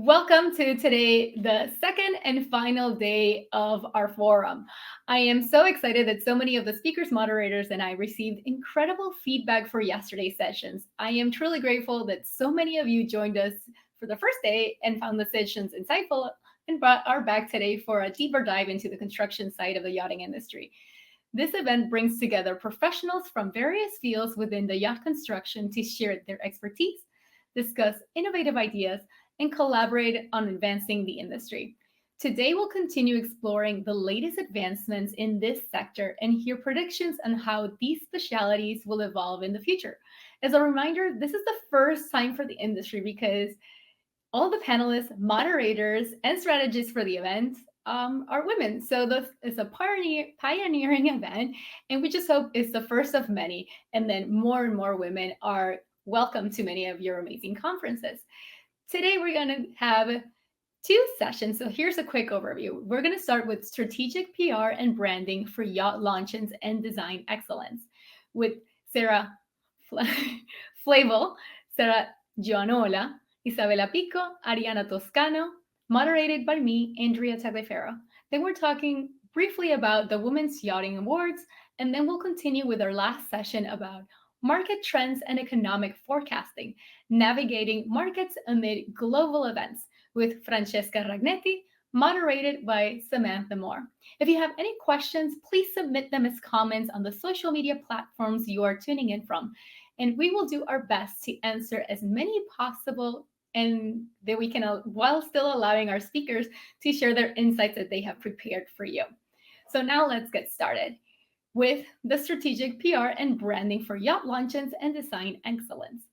Welcome to today, the second and final day of our forum. I am so excited that so many of the speakers, moderators, and I received incredible feedback for yesterday's sessions. I am truly grateful that so many of you joined us for the first day and found the sessions insightful and are back today for a deeper dive into the construction side of the yachting industry. This event brings together professionals from various fields within the yacht construction to share their expertise, discuss innovative ideas, and collaborate on advancing the industry. Today, we'll continue exploring the latest advancements in this sector and hear predictions on how these specialities will evolve in the future. As a reminder, this is the first time for the industry because all the panelists, moderators, and strategists for the event are women. So this is a pioneering event, and we just hope it's the first of many. And then more and more women are welcome to many of your amazing conferences. Today, we're going to have two sessions. So here's a quick overview. We're going to start with strategic PR and branding for yacht launches and design excellence with Sara Flavell, Sara Gioanola, Isabella Picco, Arianna Toscano, moderated by me, Andrea Tagliaferro. Then we're talking briefly about the Women's Yachting Awards, and then we'll continue with our last session about market trends and economic forecasting, navigating markets amid global events with Francesca Ragnetti, moderated by Samantha Moore. If you have any questions, please submit them as comments on the social media platforms you are tuning in from, and we will do our best to answer as many possible and that we can, while still allowing our speakers to share their insights that they have prepared for you. So now let's get started with the strategic PR and branding for yacht launches and design excellence.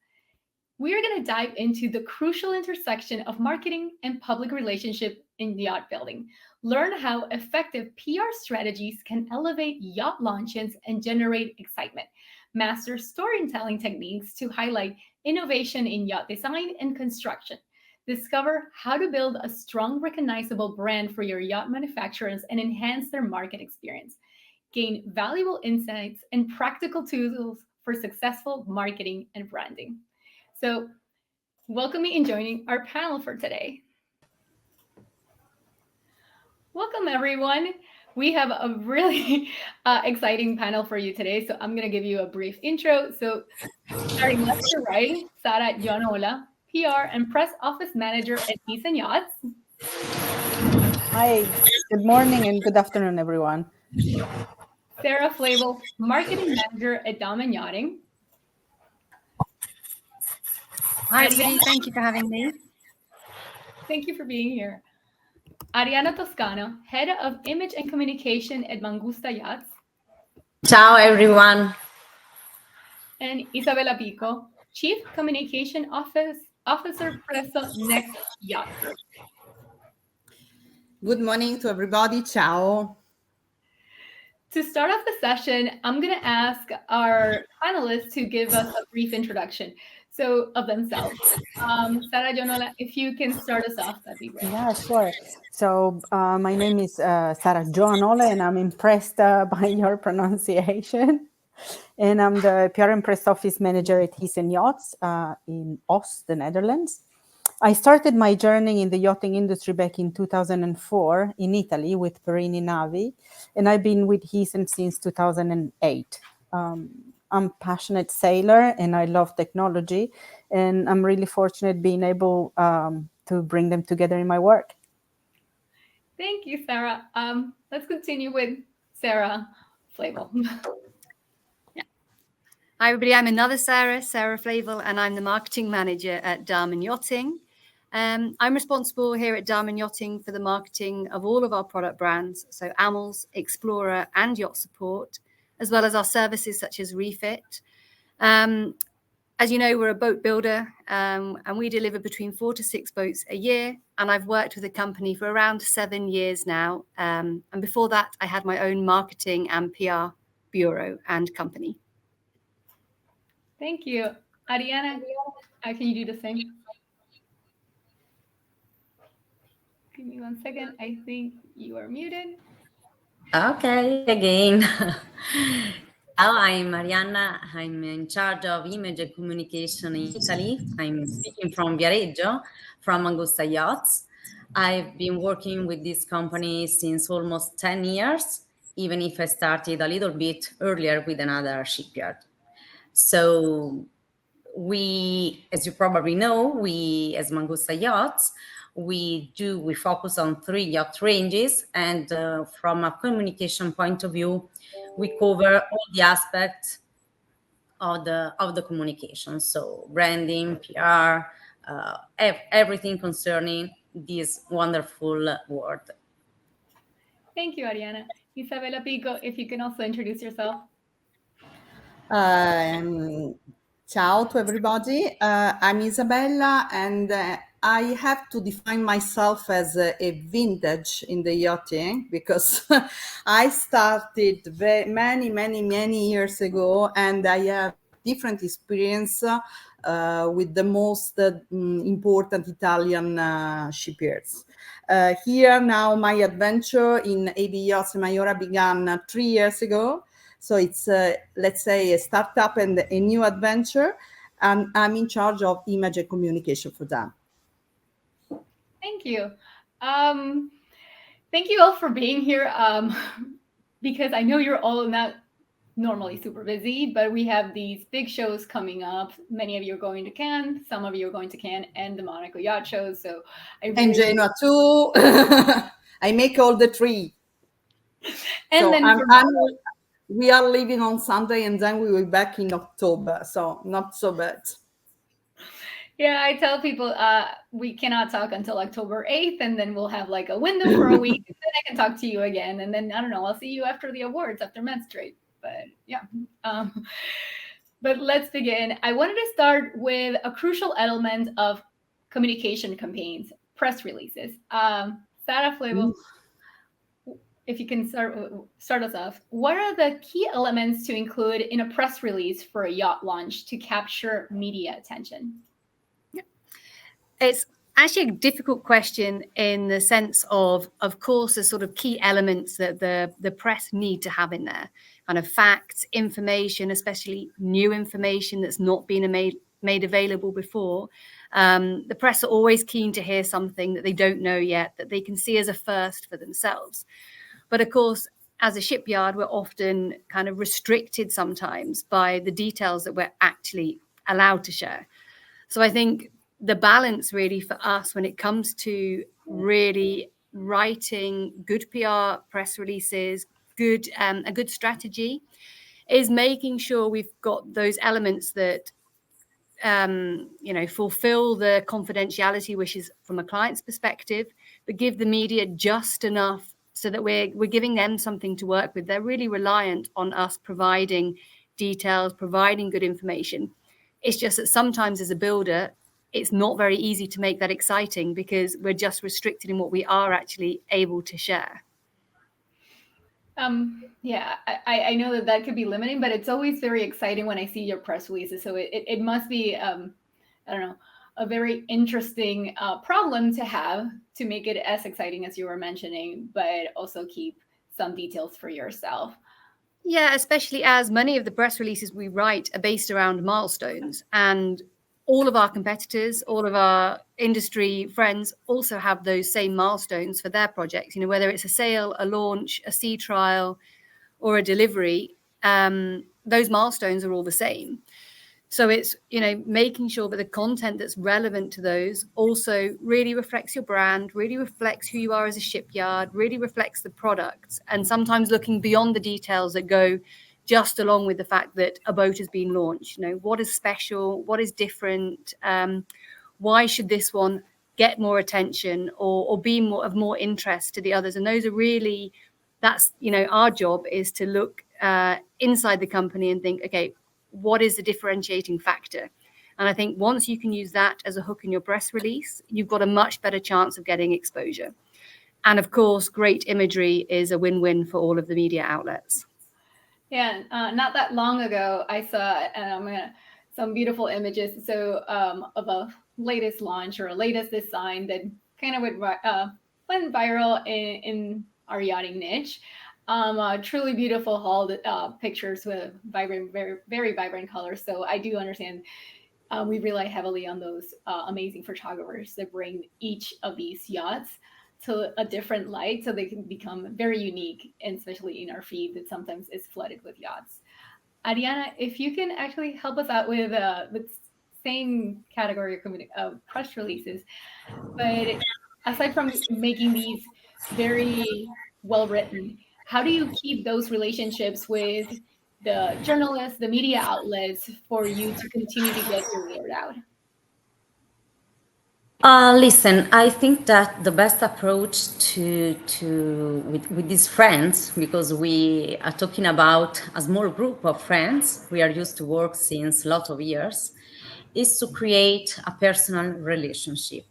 We are going to dive into the crucial intersection of marketing and public relationship in yacht building. Learn how effective PR strategies can elevate yacht launches and generate excitement. Master storytelling techniques to highlight innovation in yacht design and construction. Discover how to build a strong, recognizable brand for your yacht manufacturers and enhance their market experience. Gain valuable insights and practical tools for successful marketing and branding. So, welcome me in joining our panel for today. Welcome, everyone. We have a really exciting panel for you today. So, I'm going to give you a brief intro. So, starting left to right, Sara Gioanola, PR and Press Office Manager at Seas and Yachts. Hi, good morning and good afternoon, everyone. Sara Flavell, Marketing Manager at Damen Yachting. Hi, everybody. Thank you for having me. Thank you for being here. Arianna Toscano, Head of Image and Communication at Mangusta Yachts. Ciao, everyone. And Isabella Picco, Chief Communication Officer, Presso Next Yacht Group. Good morning to everybody. Ciao. To start off the session, I'm going to ask our panelists to give us a brief introduction of themselves. Sara Gioanola, if you can start us off, that'd be great. Yeah, sure. So my name is Sara Gioanola, and I'm impressed by your pronunciation. And I'm the PR and Press Office Manager at Seas and Yachts in Oost, the Netherlands. I started my journey in the yachting industry back in 2004 in Italy with Perini Navi, and I've been with Seas since 2008. I'm a passionate sailor and I love technology, and I'm really fortunate being able to bring them together in my work. Thank you, Sara. Let's continue with Sara Flavell. Hi, everybody. I'm another Sara Flavell, and I'm the Marketing Manager at Damen Yachting. I'm responsible here at Damen Yachting for the marketing of all of our product brands, so Amels, Explorer, and Yacht Support, as well as our services such as Refit. As you know, we're a boat builder, and we deliver between 4 to 6 boats a year. And I've worked with the company for around 7 years now. And before that, I had my own marketing and PR bureau and company. Thank you. Arianna, can you do the same? Give me 1 second. I think you are muted. Okay, again. Ciao, I'm Arianna. I'm in charge of image and communication in Italy. I'm speaking from Viareggio, from Angusta Yachts. I've been working with this company since almost 10 years, even if I started a little bit earlier with another shipyard. So we, as you probably know, we as Mangusta Yachts, we focus on 3 yacht ranges, and from a communication point of view, we cover all the aspects of the communication. So branding, PR, everything concerning this wonderful world. Thank you, Arianna. Isabella, Picco, if you can also introduce yourself. Ciao to everybody. I'm Isabella, and I have to define myself as a vintage in the yachting because I started many years ago, and I have different experience with the most important Italian shipyards. Here now, my adventure in AB Yachts Maiora began 3 years ago. So it's, let's say, a startup and a new adventure. And I'm in charge of image and communication for them. Thank you. Thank you all for being here, because I know you're all not normally super busy, but we have these big shows coming up. Many of you are going to Cannes, some of you are going to Cannes and the Monaco Yacht Show. So and Genoa too. I make all the 3. And so then we are leaving on Sunday, and then we will be back in October. So not so bad. Yeah, I tell people we cannot talk until October 8th, and then we'll have like a window for a week, and then I can talk to you again. And then, I don't know, I'll see you after the awards, after Menstrate. But yeah. But let's begin. I wanted to start with a crucial element of communication campaigns, press releases. Sara, Flavell, if you can start us off, what are the key elements to include in a press release for a yacht launch to capture media attention? It's actually a difficult question in the sense of course, the sort of key elements that the press need to have in there, kind of facts, information, especially new information that's not been made available before. The press are always keen to hear something that they don't know yet, that they can see as a first for themselves. But of course, as a shipyard, we're often kind of restricted sometimes by the details that we're actually allowed to share. So I think the balance really for us when it comes to really writing good PR press releases, a good strategy, is making sure we've got those elements that fulfill the confidentiality wishes from a client's perspective, but give the media just enough so that we're giving them something to work with. They're really reliant on us providing details, providing good information. It's just that sometimes as a builder, it's not very easy to make that exciting because we're just restricted in what we are actually able to share. Yeah, I know that could be limiting, but it's always very exciting when I see your press releases. So it must be, I don't know, a very interesting problem to have to make it as exciting as you were mentioning, but also keep some details for yourself. Yeah, especially as many of the press releases we write are based around milestones, and all of our competitors, all of our industry friends also have those same milestones for their projects. Whether it's a sale, a launch, a sea trial, or a delivery, those milestones are all the same. So it's, making sure that the content that's relevant to those also really reflects your brand, really reflects who you are as a shipyard, really reflects the products, and sometimes looking beyond the details that go just along with the fact that a boat has been launched. What is special? What is different? Why should this one get more attention or be of more interest to the others? And those are really, that's, our job is to look inside the company and think, okay, what is the differentiating factor? And I think once you can use that as a hook in your press release, you've got a much better chance of getting exposure. And of course, great imagery is a win-win for all of the media outlets. Yeah, not that long ago, I saw some beautiful images. So of a latest launch or a latest design that kind of went viral in our yachting niche. Truly beautiful haul pictures with vibrant, very, very vibrant colors. So I do understand. We rely heavily on those amazing photographers that bring each of these yachts to a different light so they can become very unique, and especially in our feed that sometimes is flooded with yachts. Arianna, if you can actually help us out with the same category of press releases, but aside from making these very well written, how do you keep those relationships with the journalists, the media outlets, for you to continue to get your word out? Listen, I think that the best approach with these friends, because we are talking about a small group of friends, we are used to work since a lot of years, is to create a personal relationship.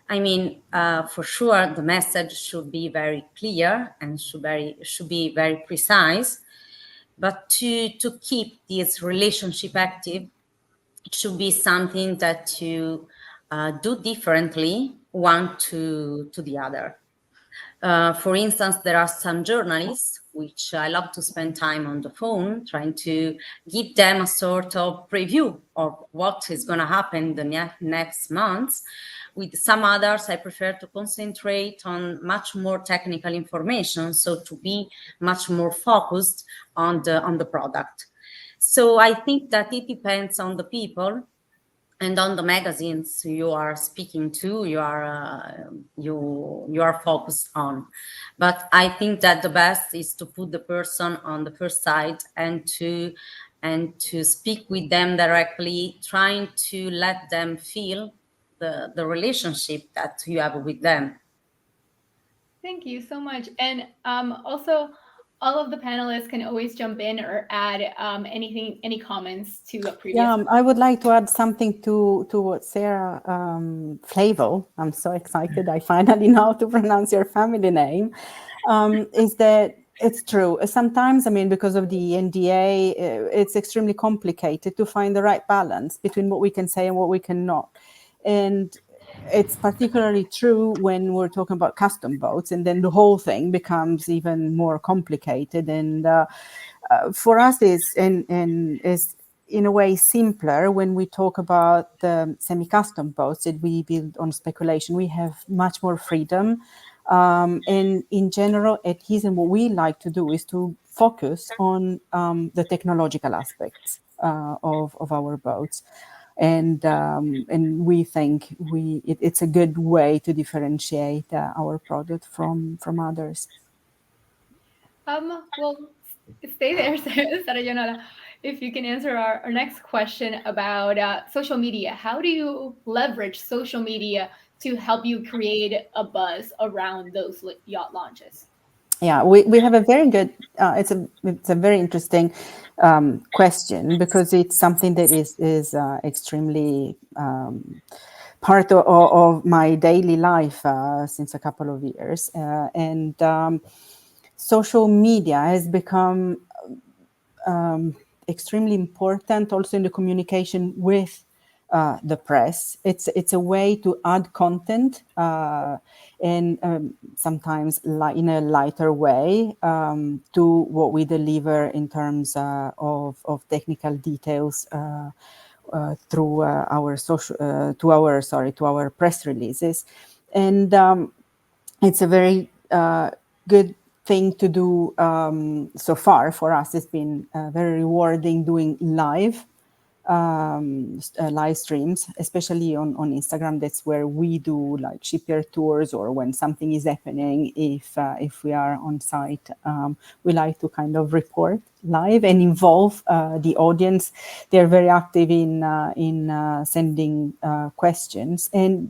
I mean, for sure, the message should be very clear and should be very precise. But to keep this relationship active, it should be something that you do differently one to the other. For instance, there are some journalists which I love to spend time on the phone trying to give them a sort of preview of what is going to happen the next months. With some others, I prefer to concentrate on much more technical information, so to be much more focused on the product. So I think that it depends on the people and on the magazines you are speaking to, you are focused on. But I think that the best is to put the person on the first side and to speak with them directly, trying to let them feel the relationship that you have with them. Thank you so much. And also, all of the panelists can always jump in or add any comments to a previous. Yeah, I would like to add something to what Sara Flavell. I'm so excited. I finally know how to pronounce your family name. Is that it's true. Sometimes, I mean, because of the NDA, it's extremely complicated to find the right balance between what we can say and what we cannot. And it's particularly true when we're talking about custom boats, and then the whole thing becomes even more complicated. And for us, is in a way simpler when we talk about the semi-custom boats that we build on speculation. We have much more freedom. And in general, at Thyssen, what we like to do is to focus on the technological aspects of our boats. And we think it's a good way to differentiate our product from others. Well, stay there, Sara Gioanola. If you can answer our next question about social media. How do you leverage social media to help you create a buzz around those yacht launches? Yeah, we have a very good, it's a very interesting question, because it's something that is extremely part of my daily life since a couple of years. And social media has become extremely important also in the communication with the press. It's a way to add content and sometimes in a lighter way to what we deliver in terms of technical details through our to our press releases. And it's a very good thing to do so far for us. It's been very rewarding doing live streams, especially on Instagram. That's where we do like shipyard tours, or when something is happening, if we are on site, we like to kind of report live and involve the audience. They're very active in sending questions, and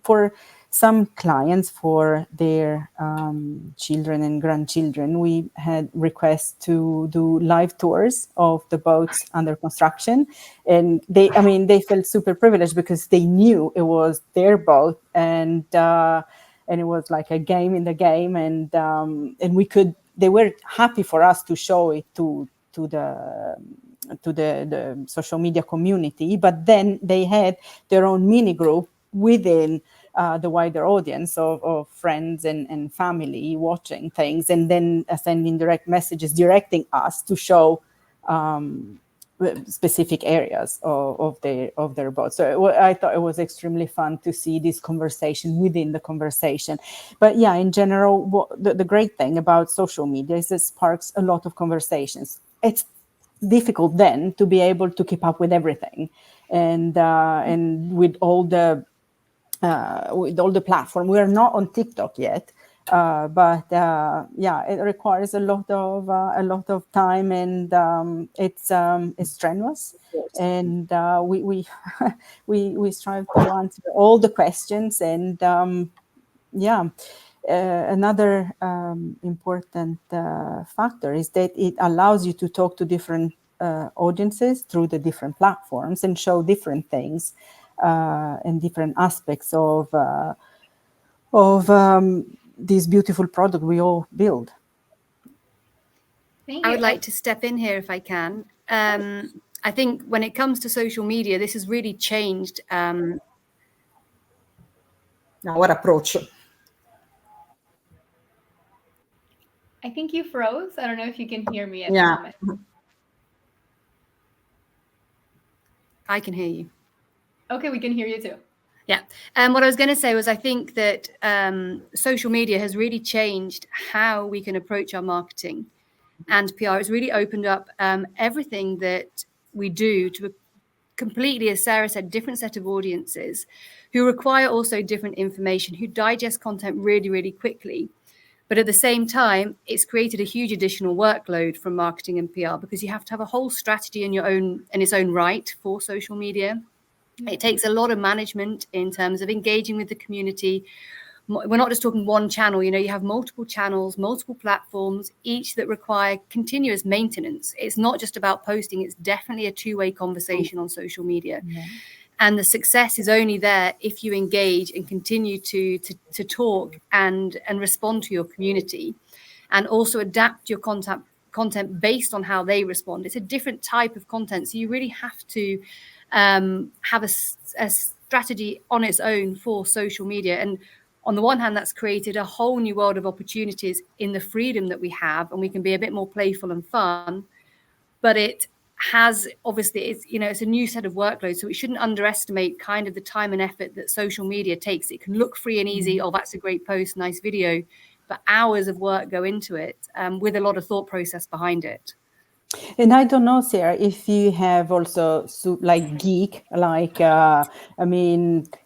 for some clients, for their children and grandchildren, we had requests to do live tours of the boats under construction. And they felt super privileged because they knew it was their boat, and it was like a game in the game. And they were happy for us to show it to the social media community. But then they had their own mini group within the wider audience of friends and family watching things, and then sending direct messages directing us to show specific areas of their boat. So I thought it was extremely fun to see this conversation within the conversation. But yeah, in general, the great thing about social media is it sparks a lot of conversations. It's difficult then to be able to keep up with everything, and with all the platform. We are not on TikTok yet, but yeah, it requires a lot of time, and it's strenuous. And we we strive to answer all the questions, and yeah. Another important factor is that it allows you to talk to different audiences through the different platforms and show different things and different aspects of this beautiful product we all build. Thank you. I would like to step in here if I can. I think when it comes to social media, this has really changed our approach. I think you froze. I don't know if you can hear me at Yeah. the moment. I can hear you. Okay, we can hear you too. Yeah. What I was going to say was I think that social media has really changed how we can approach our marketing and PR. It's really opened up everything that we do to a completely, as Sara said, different set of audiences who require also different information, who digest content really, really quickly. But at the same time, it's created a huge additional workload from marketing and PR because you have to have a whole strategy in its own right for social media. It takes a lot of management in terms of engaging with the community. We're not just talking one channel, you have multiple channels, multiple platforms, each that require continuous maintenance. It's not just about posting, it's definitely a two-way conversation on social media. Yeah. And the success is only there if you engage and continue to talk and respond to your community, and also adapt your content based on how they respond. It's a different type of content. So you really have to have a strategy on its own for social media. And on the one hand, that's created a whole new world of opportunities in the freedom that we have, and we can be a bit more playful and fun. But it has, obviously, it's a new set of workloads, so we shouldn't underestimate kind of the time and effort that social media takes. It can look free and easy. Oh, that's a great post, nice video, but hours of work go into it with a lot of thought process behind it. And I don't know, Sara, if you have also geek,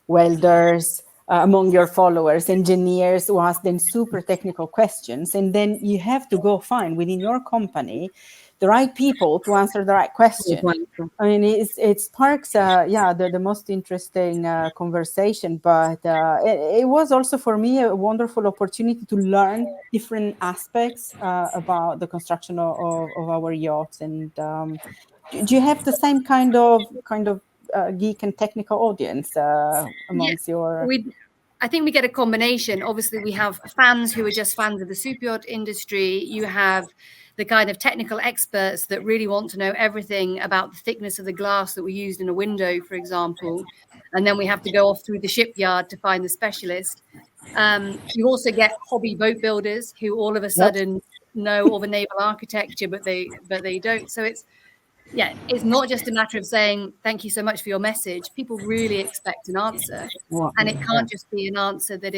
welders among your followers, engineers who ask them super technical questions, and then you have to go find within your company the right people to answer the right question. I mean, it sparks, the most interesting conversation, but it was also for me a wonderful opportunity to learn different aspects about the construction of our yachts. And do you have the same kind of geek and technical audience amongst your? I think we get a combination. Obviously, we have fans who are just fans of the super yacht industry. You have the kind of technical experts that really want to know everything about the thickness of the glass that we used in a window, for example. And then we have to go off through the shipyard to find the specialist. You also get hobby boat builders who all of a sudden know all the naval architecture, but they don't. So it's not just a matter of saying, thank you so much for your message. People really expect an answer. And it can't just be an answer that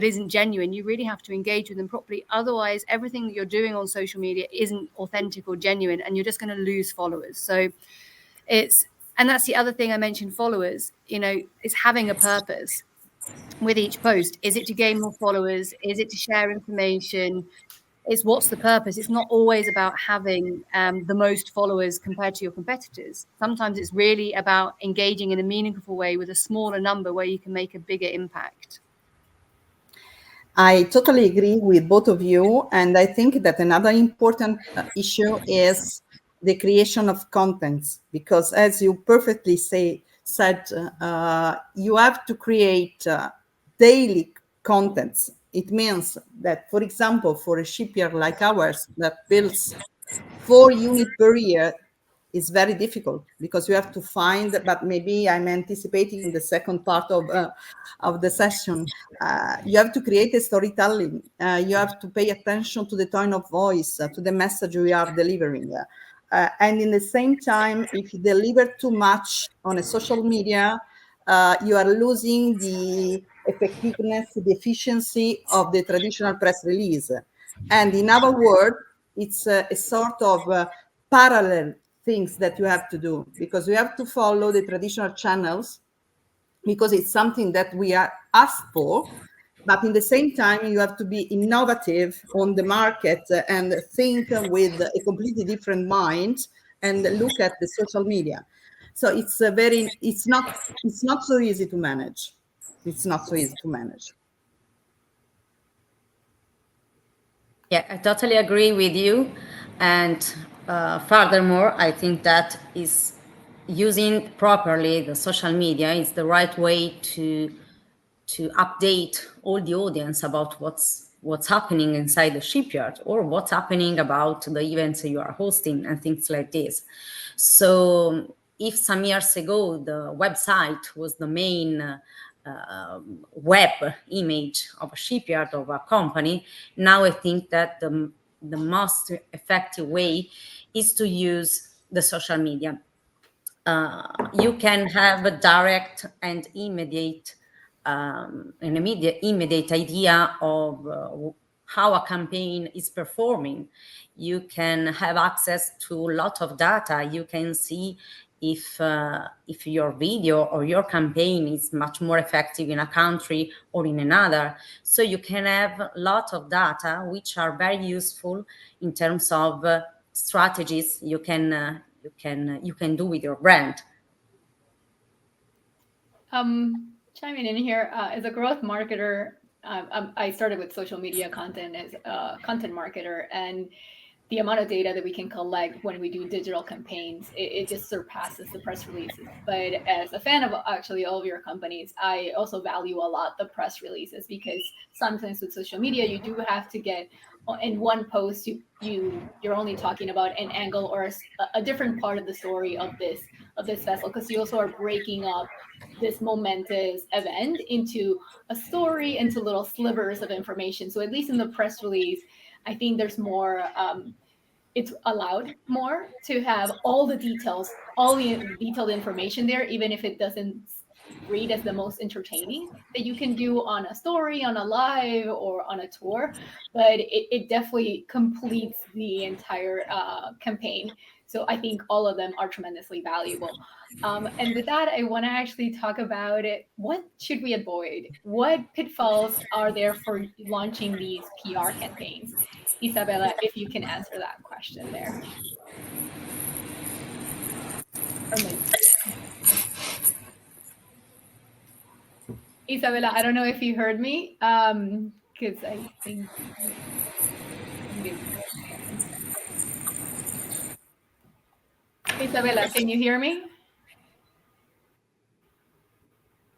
isn't genuine. You really have to engage with them properly. Otherwise, everything that you're doing on social media isn't authentic or genuine, and you're just going to lose followers. So and that's the other thing I mentioned, followers, is having a purpose with each post. Is it to gain more followers? Is it to share information? It's what's the purpose? It's not always about having the most followers compared to your competitors. Sometimes it's really about engaging in a meaningful way with a smaller number where you can make a bigger impact. I totally agree with both of you. And I think that another important issue is the creation of contents, because as you perfectly said, you have to create daily contents. It means that, for example, for a shipyard like ours that builds 4 units per year, is very difficult because you have to find, but maybe I'm anticipating in the second part of the session, you have to create a storytelling. You have to pay attention to the tone of voice, to the message we are delivering. And in the same time, if you deliver too much on a social media, you are losing the effectiveness, the efficiency of the traditional press release. And in our world, it's a sort of parallel things that you have to do, because you have to follow the traditional channels because it's something that we are asked for. But in the same time, you have to be innovative on the market and think with a completely different mind and look at the social media. So it's not so easy to manage. It's not so easy to manage. Yeah, I totally agree with you. And furthermore, I think that is using properly the social media is the right way to update all the audience about what's happening inside the shipyard, or what's happening about the events you are hosting and things like this. So if some years ago the website was the main web image of a shipyard, of a company, now I think that the most effective way is to use the social media. You can have a direct and immediate idea of how a campaign is performing. You can have access to a lot of data. You can see if your video or your campaign is much more effective in a country or in another. So you can have a lot of data which are very useful in terms of strategies you can do with your brand. Chiming in here, as a growth marketer, I started with social media content as a content marketer, and the amount of data that we can collect when we do digital campaigns, it just surpasses the press releases. But as a fan of actually all of your companies, I also value a lot the press releases, because sometimes with social media, you do have to get in one post, you're only talking about an angle or a different part of the story of this vessel, because you also are breaking up this momentous event into a story, into little slivers of information. So at least in the press release, I think there's more, it's allowed more to have all the details, all the detailed information there, even if it doesn't read as the most entertaining that you can do on a story, on a live, or on a tour. But it definitely completes the entire campaign. So I think all of them are tremendously valuable. And with that, I want to actually talk about it. What should we avoid? What pitfalls are there for launching these PR campaigns? Isabella, if you can answer that question there. Isabella, I don't know if you heard me, because I think... Isabella, can you hear me?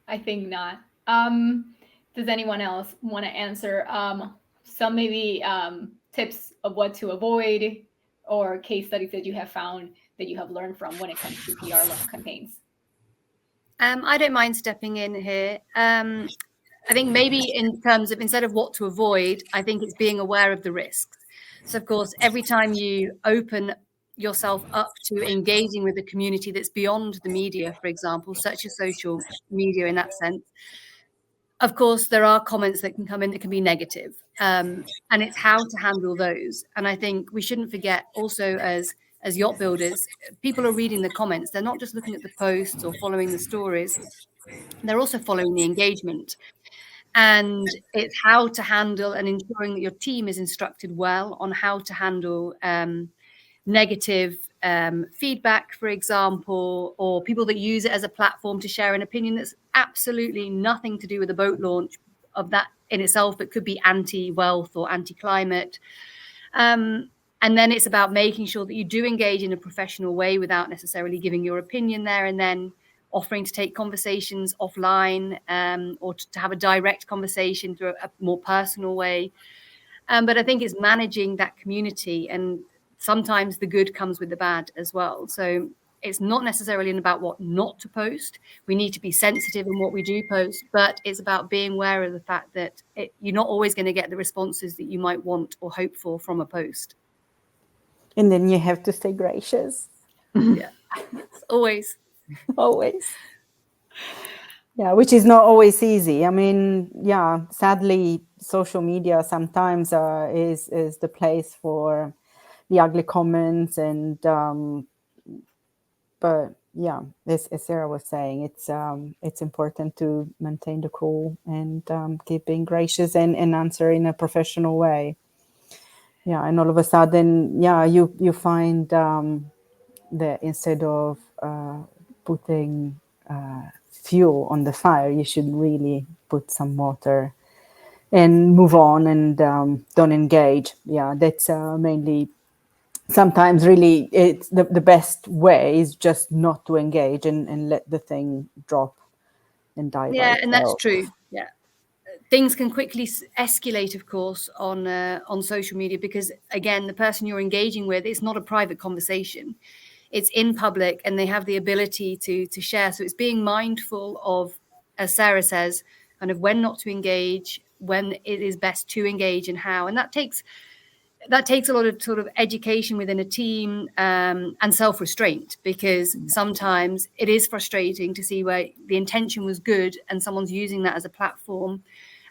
I think not. Does anyone else want to answer some maybe tips of what to avoid, or case studies that you have found that you have learned from when it comes to PR campaigns? I don't mind stepping in here. I think maybe in terms of, instead of what to avoid, I think it's being aware of the risks. So of course, every time you open yourself up to engaging with a community that's beyond the media, for example, such as social media in that sense, of course, there are comments that can come in that can be negative. And it's how to handle those. And I think we shouldn't forget also, as yacht builders, people are reading the comments. They're not just looking at the posts or following the stories. They're also following the engagement. And it's how to handle and ensuring that your team is instructed well on how to handle negative feedback, for example, or people that use it as a platform to share an opinion that's absolutely nothing to do with the boat launch of that in itself, but could be anti-wealth or anti-climate. And then it's about making sure that you do engage in a professional way without necessarily giving your opinion there, and then offering to take conversations offline, or to have a direct conversation through a more personal way. But I think it's managing that community. And sometimes the good comes with the bad as well. So it's not necessarily about what not to post. We need to be sensitive in what we do post, but it's about being aware of the fact that you're not always going to get the responses that you might want or hope for from a post. And then you have to stay gracious. Yeah, always. Always. Yeah, which is not always easy. I mean, yeah, sadly, social media sometimes is the place for the ugly comments, and but yeah, as Sara was saying, it's important to maintain the cool and keep being gracious and answer in a professional way. Yeah, and all of a sudden, yeah, you find that instead of putting fuel on the fire, you should really put some water and move on and don't engage. Yeah, that's mainly. Sometimes really it's the best way is just not to engage and let the thing drop and die by itself. And that's true. Yeah, things can quickly escalate, of course, on social media, because again, the person you're engaging with, it's not a private conversation, it's in public, and they have the ability to share. So it's being mindful of, as Sara says, kind of when not to engage, when it is best to engage, and how. And that takes a lot of sort of education within a team, and self-restraint, because sometimes it is frustrating to see where the intention was good and someone's using that as a platform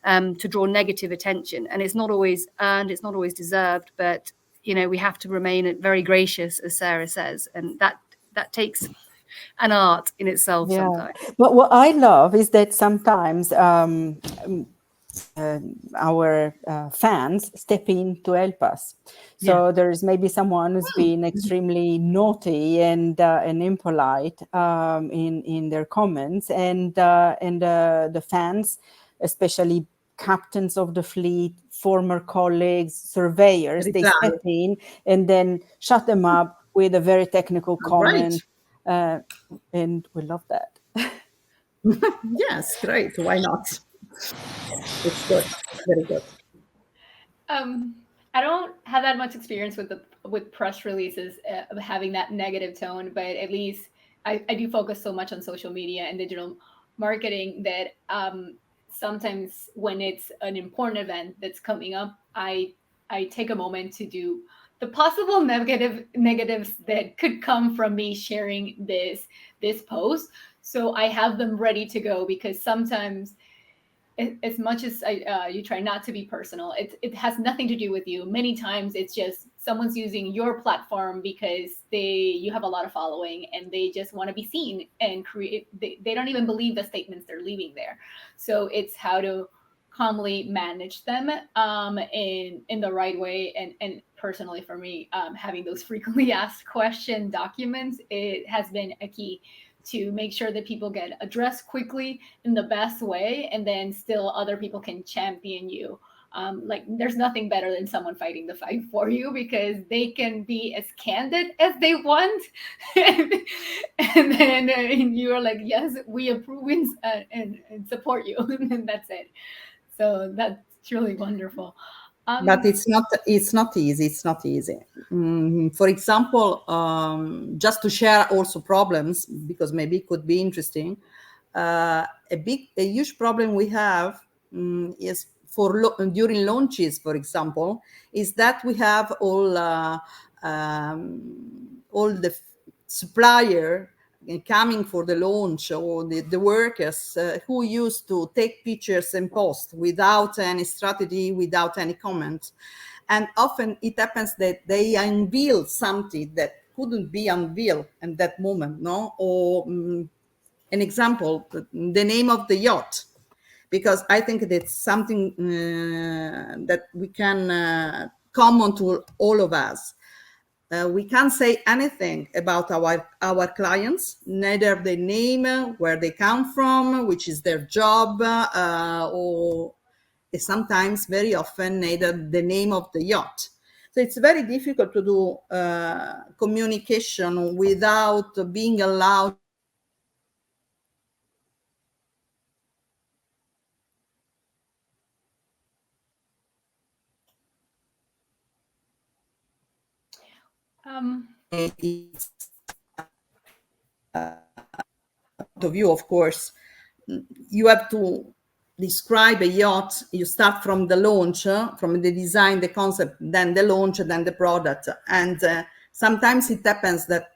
to draw negative attention. And it's not always earned, it's not always deserved, but we have to remain very gracious, as Sara says, and that takes an art in itself sometimes. But what I love is that sometimes our fans step in to help us. So there's maybe someone who's been extremely naughty and impolite in their comments, and the fans, especially captains of the fleet, former colleagues, surveyors, they step in and then shut them up with a very technical comment, and we love that. Yes, great. Why not? It's good. Very good. I don't have that much experience with press releases of having that negative tone, but at least I do focus so much on social media and digital marketing that sometimes when it's an important event that's coming up, I take a moment to do the possible negatives that could come from me sharing this post. So I have them ready to go, because sometimes, as much as you try not to be personal, it has nothing to do with you. Many times it's just someone's using your platform because you have a lot of following and they just want to be seen and create. They don't even believe the statements they're leaving there. So it's how to calmly manage them in the right way. And personally for me, having those frequently asked question documents, it has been a key to make sure that people get addressed quickly in the best way, and then still other people can champion you. Like there's nothing better than someone fighting the fight for you, because they can be as candid as they want, and then you are like, yes, we approve and support you, and that's it. So that's truly wonderful. But it's not easy. It's not easy. For example, just to share also problems, because maybe it could be interesting. A huge problem we have is during launches, for example, is that we have all the supplier coming for the launch, or the workers who used to take pictures and post without any strategy, without any comment. And often it happens that they unveil something that couldn't be unveiled at that moment, no? Or an example, the name of the yacht, because I think that's something that we can common to all of us. We can't say anything about our clients, neither the name, where they come from, which is their job, or sometimes, very often, neither the name of the yacht. So it's very difficult to do communication without being allowed. It's of view, of course, you have to describe a yacht. You start from the launch, from the design, the concept, then the launch, then the product. And sometimes it happens that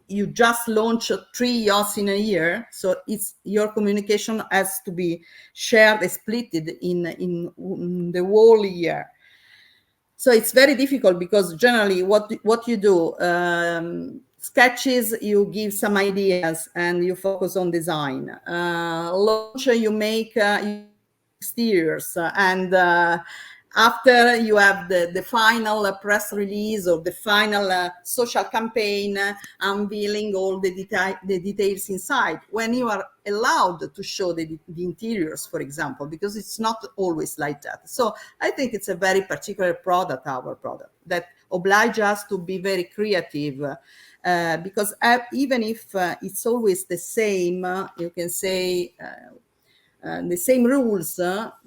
you just launch 3 yachts in a year, so it's your communication has to be shared and splitted in the whole year. So it's very difficult because generally what you do, sketches, you give some ideas and you focus on design. Launch, you make exteriors, and after you have the final press release or the final social campaign, unveiling all the details inside, when you are allowed to show the interiors, for example, because it's not always like that. So I think it's a very particular product, our product, that obliges us to be very creative, because even if it's always the same, you can say, the same rules,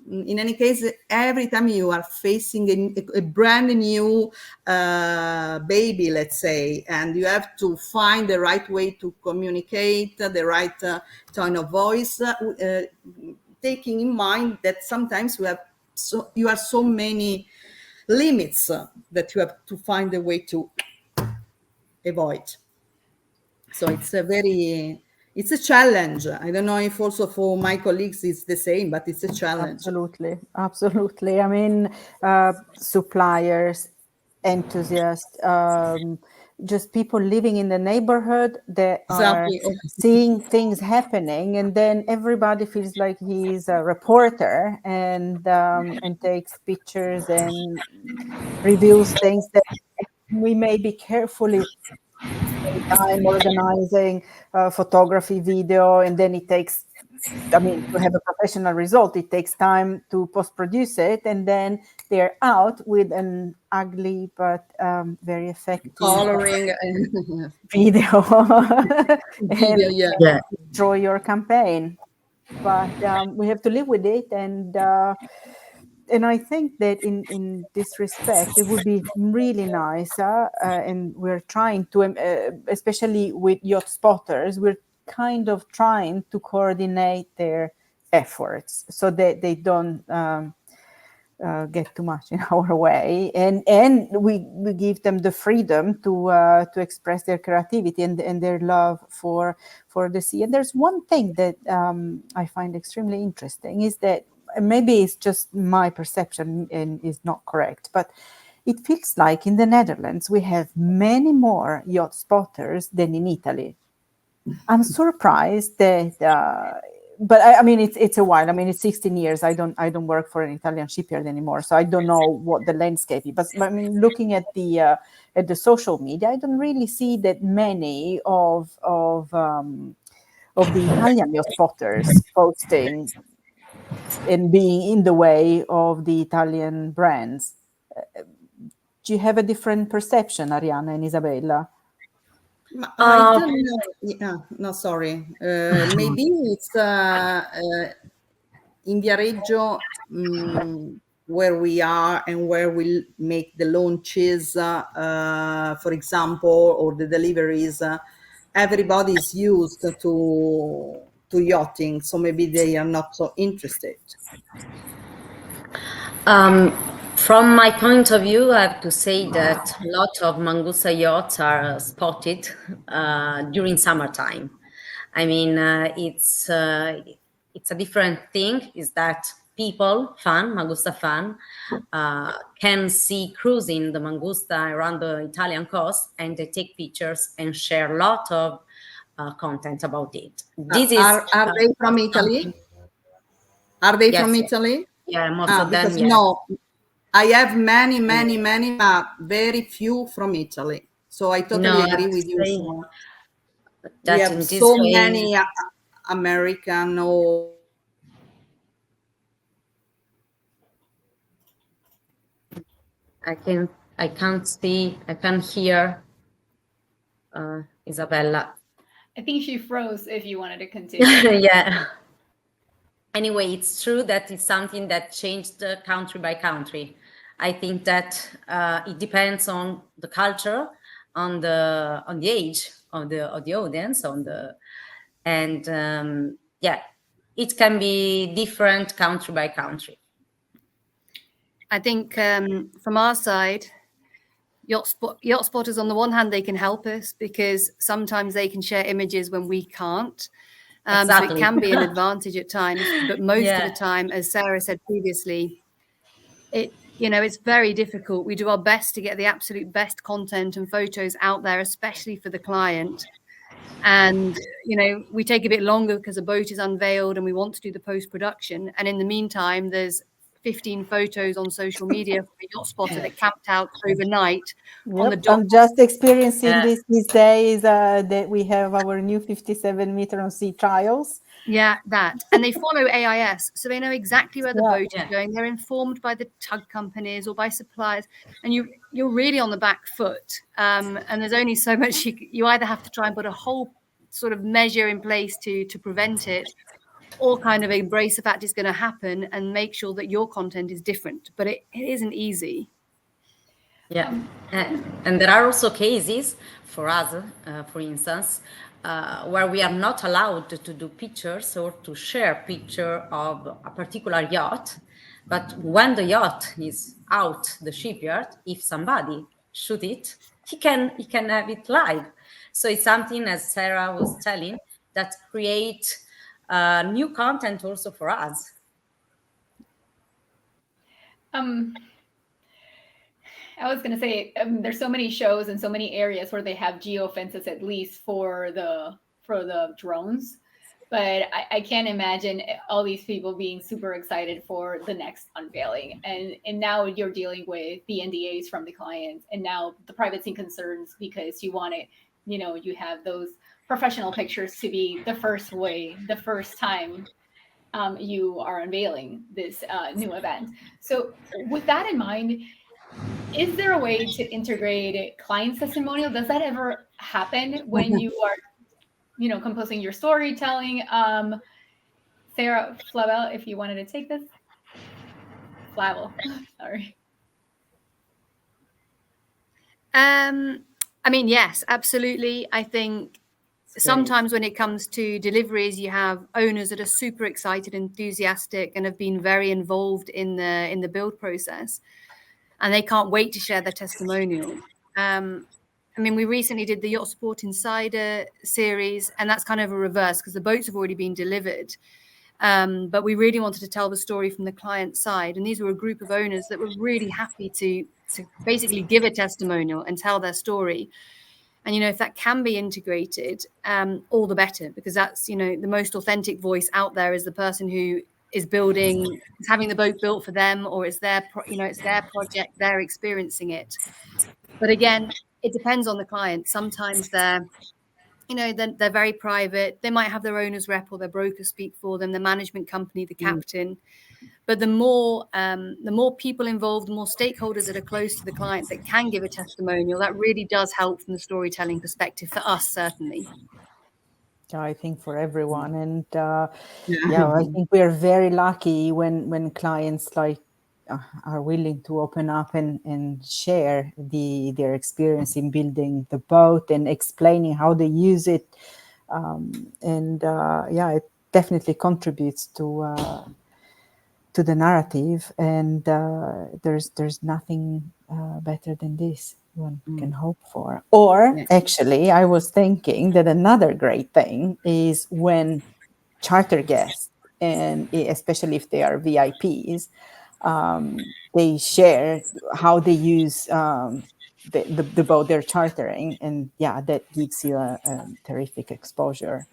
in any case, every time you are facing a brand new baby, let's say, and you have to find the right way to communicate, the right tone of voice, taking in mind that sometimes you have so many limits that you have to find a way to avoid. So it's a challenge. I don't know if also for my colleagues it's the same, but it's a challenge. Absolutely. I mean, suppliers, enthusiasts, just people living in the neighborhood that Exactly. are seeing things happening, and then everybody feels like he's a reporter and takes pictures and reviews things that we may be carefully time organizing photography, video, and then it takes, I mean, to have a professional result, it takes time to post-produce it, and then they're out with an ugly but very effective coloring video video, and destroy your campaign. But we have to live with it, and I think that in this respect, it would be really nice, and we're trying to, especially with yacht spotters, we're kind of trying to coordinate their efforts so that they don't get too much in our way, and we give them the freedom to express their creativity and their love for the sea. And there's one thing that I find extremely interesting is that, maybe it's just my perception and is not correct, but it feels like in the Netherlands we have many more yacht spotters than in Italy. I'm surprised that, but I mean it's a while. I mean it's 16 years. I don't work for an Italian shipyard anymore, so I don't know what the landscape is. But I mean, looking at the social media, I don't really see that many of the Italian yacht spotters posting and being in the way of the Italian brands. Do you have a different perception, Arianna and Isabella? I don't know. Yeah, no, sorry. Maybe it's in Viareggio, where we are and where we make the launches, for example, or the deliveries. Everybody is used to yachting, so maybe they are not so interested. From my point of view, I have to say that a lot of Mangusta yachts are spotted during summertime. I mean, it's a different thing. Is that people, Mangusta fan, can see cruising the Mangusta around the Italian coast, and they take pictures and share a lot of content about it. This Are they from Italy? Are they from Italy? Yeah, most of them. Because no, I have many, but very few from Italy. So I totally agree with you. So we have so many American or. I can't see, I can't hear Isabella. I think she froze if you wanted to continue. Yeah. Anyway, it's true that it's something that changed country by country. I think that it depends on the culture on the age of the audience, yeah, it can be different country by country. I think from our side, yacht spotters, on the one hand, they can help us because sometimes they can share images when we can't. Exactly. So it can be an advantage at times, but most of the time, as Sara said previously, it's very difficult. We do our best to get the absolute best content and photos out there, especially for the client. And, we take a bit longer because a boat is unveiled and we want to do the post-production. And in the meantime, there's 15 photos on social media for a yacht spotter that camped out overnight on the dock. I'm just experiencing this these days that we have our new 57 meter on sea trials. Yeah, that. And they follow AIS, so they know exactly where the boat is going. They're informed by the tug companies or by suppliers, and you're really on the back foot. And there's only so much you either have to try and put a whole sort of measure in place to prevent it, or kind of embrace the fact it's going to happen and make sure that your content is different. But it isn't easy. Yeah, and there are also cases for us, for instance, where we are not allowed to do pictures or to share picture of a particular yacht. But when the yacht is out the shipyard, if somebody shoot it, he can have it live. So it's something, as Sara was telling, that create new content also for us. I was going to say, there's so many shows in so many areas where they have geofences, at least for the drones. But I can't imagine all these people being super excited for the next unveiling. And now you're dealing with the NDAs from the clients, and now the privacy concerns because you want it, you have those professional pictures to be the first time you are unveiling this new event. So with that in mind, is there a way to integrate client testimonial? Does that ever happen when you are, composing your storytelling? Sara, Flavell, if you wanted to take this. Flavell, sorry. Yes, absolutely. I think sometimes when it comes to deliveries, you have owners that are super excited, enthusiastic, and have been very involved in the build process, and they can't wait to share their testimonial. We recently did the Yacht Sport Insider series, and that's kind of a reverse because the boats have already been delivered. But we really wanted to tell the story from the client side. And these were a group of owners that were really happy to basically give a testimonial and tell their story. And, if that can be integrated, all the better, because that's, the most authentic voice out there is the person who is having the boat built for them, or it's their project, they're experiencing it. But again, it depends on the client. Sometimes they're very private. They might have their owner's rep or their broker speak for them, the management company, the captain. But the more people involved, the more stakeholders that are close to the client that can give a testimonial, that really does help from the storytelling perspective for us, certainly. I think for everyone. And I think we are very lucky when clients are willing to open up and share their experience in building the boat and explaining how they use it. It definitely contributes to the narrative. And there's nothing better than this one can hope for. Or actually, I was thinking that another great thing is when charter guests, and especially if they are VIPs, they share how they use the boat they're chartering, and that gives you a terrific exposure.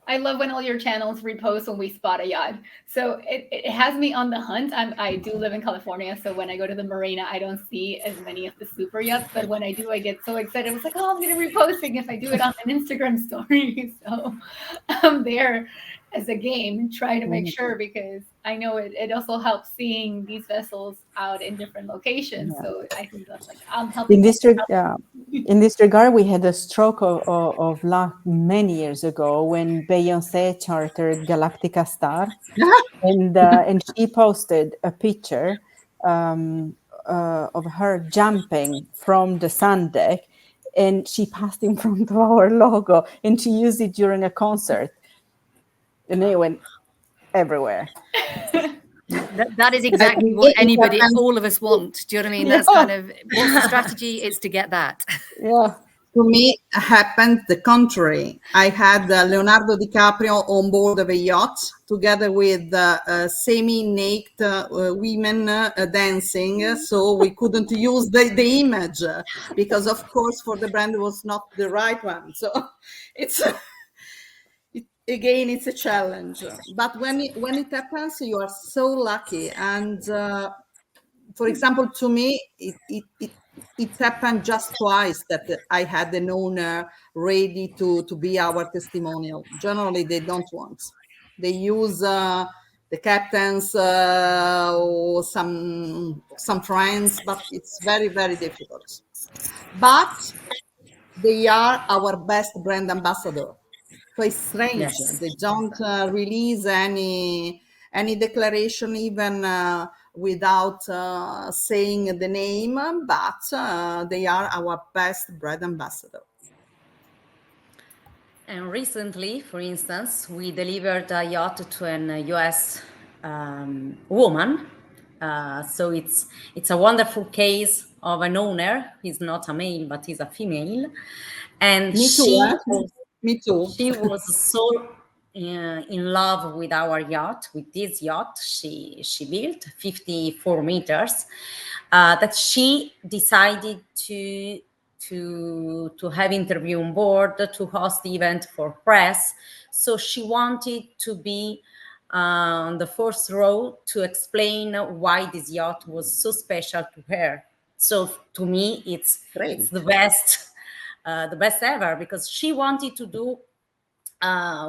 I love when all your channels repost when we spot a yacht. So it has me on the hunt. I do live in California, so when I go to the marina, I don't see as many of the super yachts. But when I do, I get so excited. I was like, oh, I'm going to reposting if I do it on an Instagram story. So I'm there as a game, trying to make sure, because I know it also helps seeing these vessels out in different locations. Yeah. So I think that's like, I'm helping. In this regard, we had a stroke of luck many years ago when Beyoncé chartered Galactica Star, and she posted a picture of her jumping from the sun deck, and she passed in front of our logo, and she used it during a concert, and it went everywhere. That is exactly what anybody, all of us want. Do you know what I mean? That's kind of, what's the strategy? It's to get that. Yeah. To me, happened the contrary. I had Leonardo DiCaprio on board of a yacht together with semi-naked women dancing. So we couldn't use the image because, of course, for the brand it was not the right one. So it's again, it's a challenge. But when it happens, you are so lucky. And for example, to me, it happened just twice that I had an owner ready to be our testimonial. Generally, they don't want. They use the captains or some friends, but it's very, very difficult. But they are our best brand ambassador. So it's strange. Yes. They don't release any declaration, even without saying the name, but they are our best brand ambassador. And recently, for instance, we delivered a yacht to an US woman. So it's a wonderful case of an owner. He's not a male, but he's a female. And Me too. Me too. She was so in love with our yacht, with this yacht she built, 54 meters, that she decided to have interview on board, to host the event for press. So she wanted to be on the first row to explain why this yacht was so special to her. So to me, it's the best ever, because she wanted to do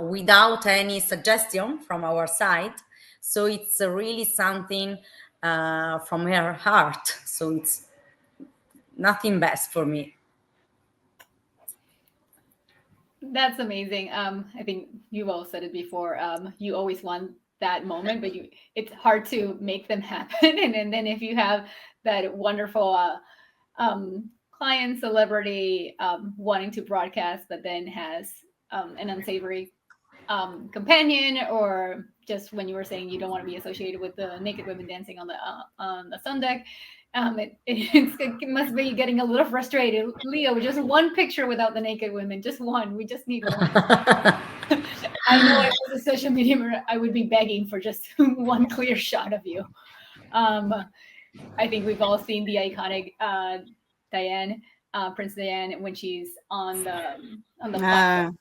without any suggestion from our side. So it's really something from her heart. So it's nothing best for me. That's amazing. I think you've all said it before. You always want that moment, but it's hard to make them happen. And then if you have that wonderful client, celebrity wanting to broadcast, but then has an unsavory companion, or just when you were saying you don't want to be associated with the naked women dancing on the sun deck, it must be getting a little frustrated. Leo, just one picture without the naked women, just one. We just need one. I know if it was a social media, I would be begging for just one clear shot of you. I think we've all seen the iconic Diane, Prince Diane, when she's on the platform.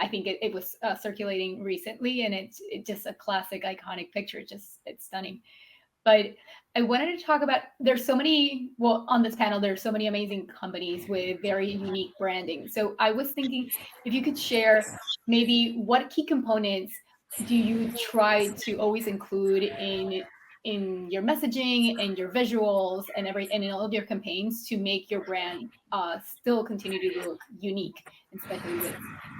I think it was circulating recently, and it's just a classic, iconic picture. It's stunning. But I wanted to talk about, there's so many, well, on this panel, there's so many amazing companies with very unique branding. So I was thinking if you could share maybe what key components do you try to always include in your messaging and your visuals and in all of your campaigns to make your brand still continue to look unique, especially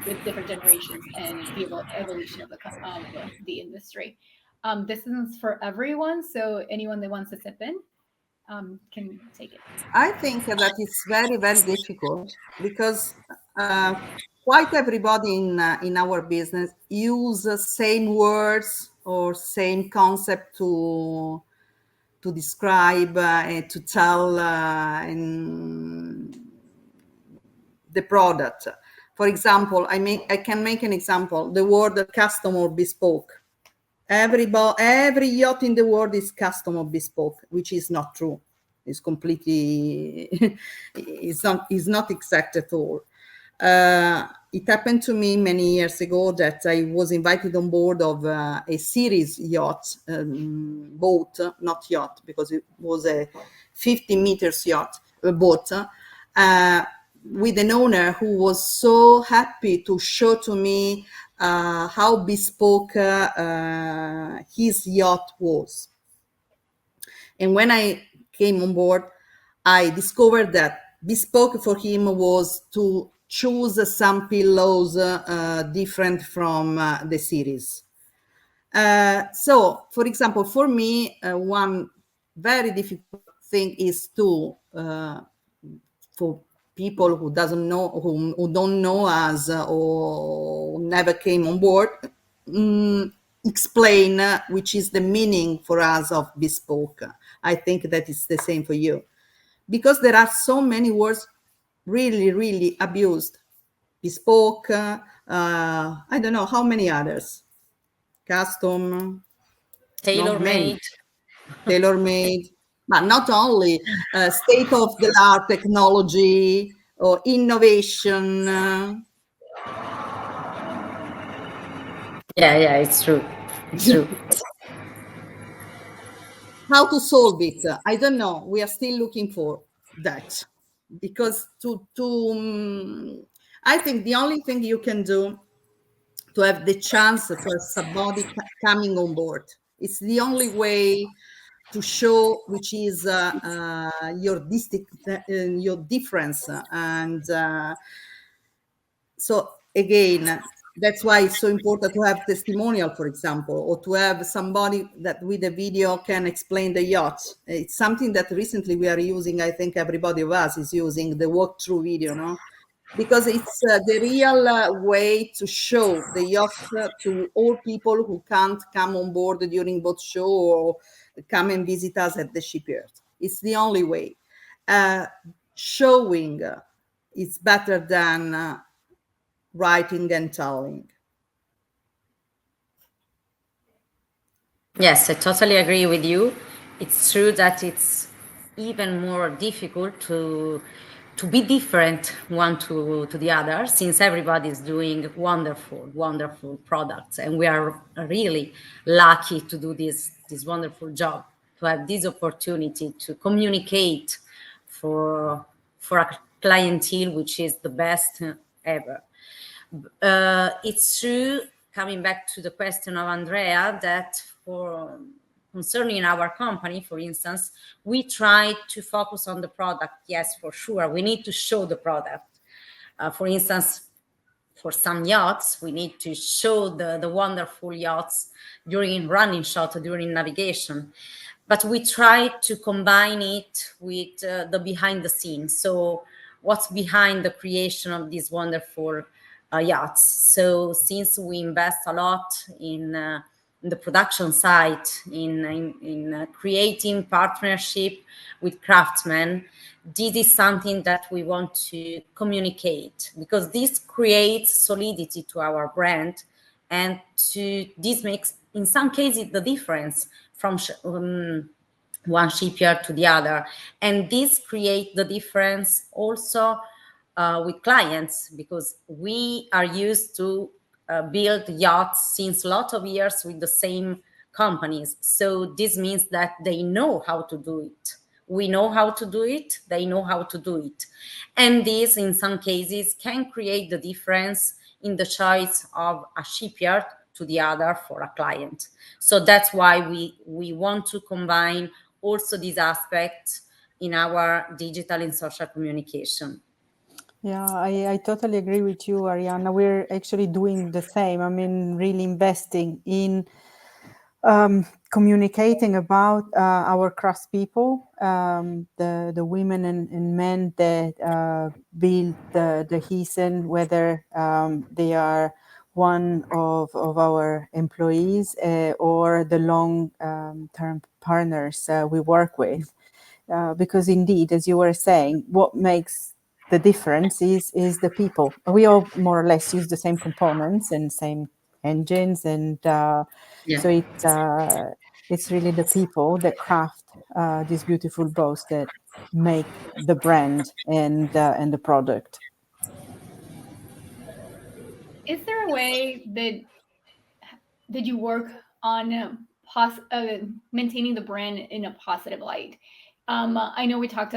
with different generations and the evolution of the industry. This is for everyone, so anyone that wants to step in can take it. I think that it's very, very difficult because quite everybody in our business use the same words or same concept to describe and to tell the product. For example, I can make an example. The word custom or bespoke. Every yacht in the world is custom or bespoke, which is not true. It's completely, it's not exact at all. It happened to me many years ago that I was invited on board of a series yacht, boat, not yacht, because it was a 50 meters yacht, boat, with an owner who was so happy to show to me how bespoke his yacht was. And when I came on board, I discovered that bespoke for him was to choose some pillows different from the series. So, for example, for me, one very difficult thing is to, for people who don't know us or never came on board, explain which is the meaning for us of bespoke. I think that it's the same for you, because there are so many words really, really abused. Bespoke, I don't know how many others. Custom, not many. Tailor-made. Tailor-made, but not only state-of-the-art technology or innovation. Yeah, it's true. It's true. How to solve it? I don't know. We are still looking for that, because I think the only thing you can do to have the chance for somebody coming on board, it's the only way to show which is your difference. And so again, that's why it's so important to have testimonial, for example, or to have somebody that with a video can explain the yacht. It's something that recently we are using. I think everybody of us is using the walkthrough video, no? Because it's the real way to show the yacht to all people who can't come on board during boat show or come and visit us at the shipyard. It's the only way. Showing is better than writing and telling. Yes, I totally agree with you. It's true that it's even more difficult to be different one to the other, since everybody is doing wonderful products, and we are really lucky to do this wonderful job, to have this opportunity to communicate for a clientele which is the best ever. It's true, coming back to the question of Andrea, that for concerning our company, for instance, we try to focus on the product. Yes, for sure, we need to show the product. For instance, for some yachts, we need to show the wonderful yachts during running shot, during navigation. But we try to combine it with the behind the scenes. So what's behind the creation of these wonderful yachts? So since we invest a lot in the production side, in creating partnership with craftsmen, this is something that we want to communicate, because this creates solidity to our brand, and this makes, in some cases, the difference from one shipyard to the other. And this creates the difference also with clients, because we are used to build yachts since a lot of years with the same companies. So this means that they know how to do it. We know how to do it, they know how to do it. And this, in some cases, can create the difference in the choice of a shipyard to the other for a client. So that's why we want to combine also these aspects in our digital and social communication. Yeah, I totally agree with you, Arianna. We're actually doing the same. I mean, really investing in communicating about our craftspeople, the women and men that build the Hysen, whether they are one of our employees or the long-term partners we work with. Because indeed, as you were saying, what makes the difference is the people. We all more or less use the same components and same engines, and so it's really the people that craft these beautiful boats that make the brand and the product. Is there a way that you work on maintaining the brand in a positive light? I know we talked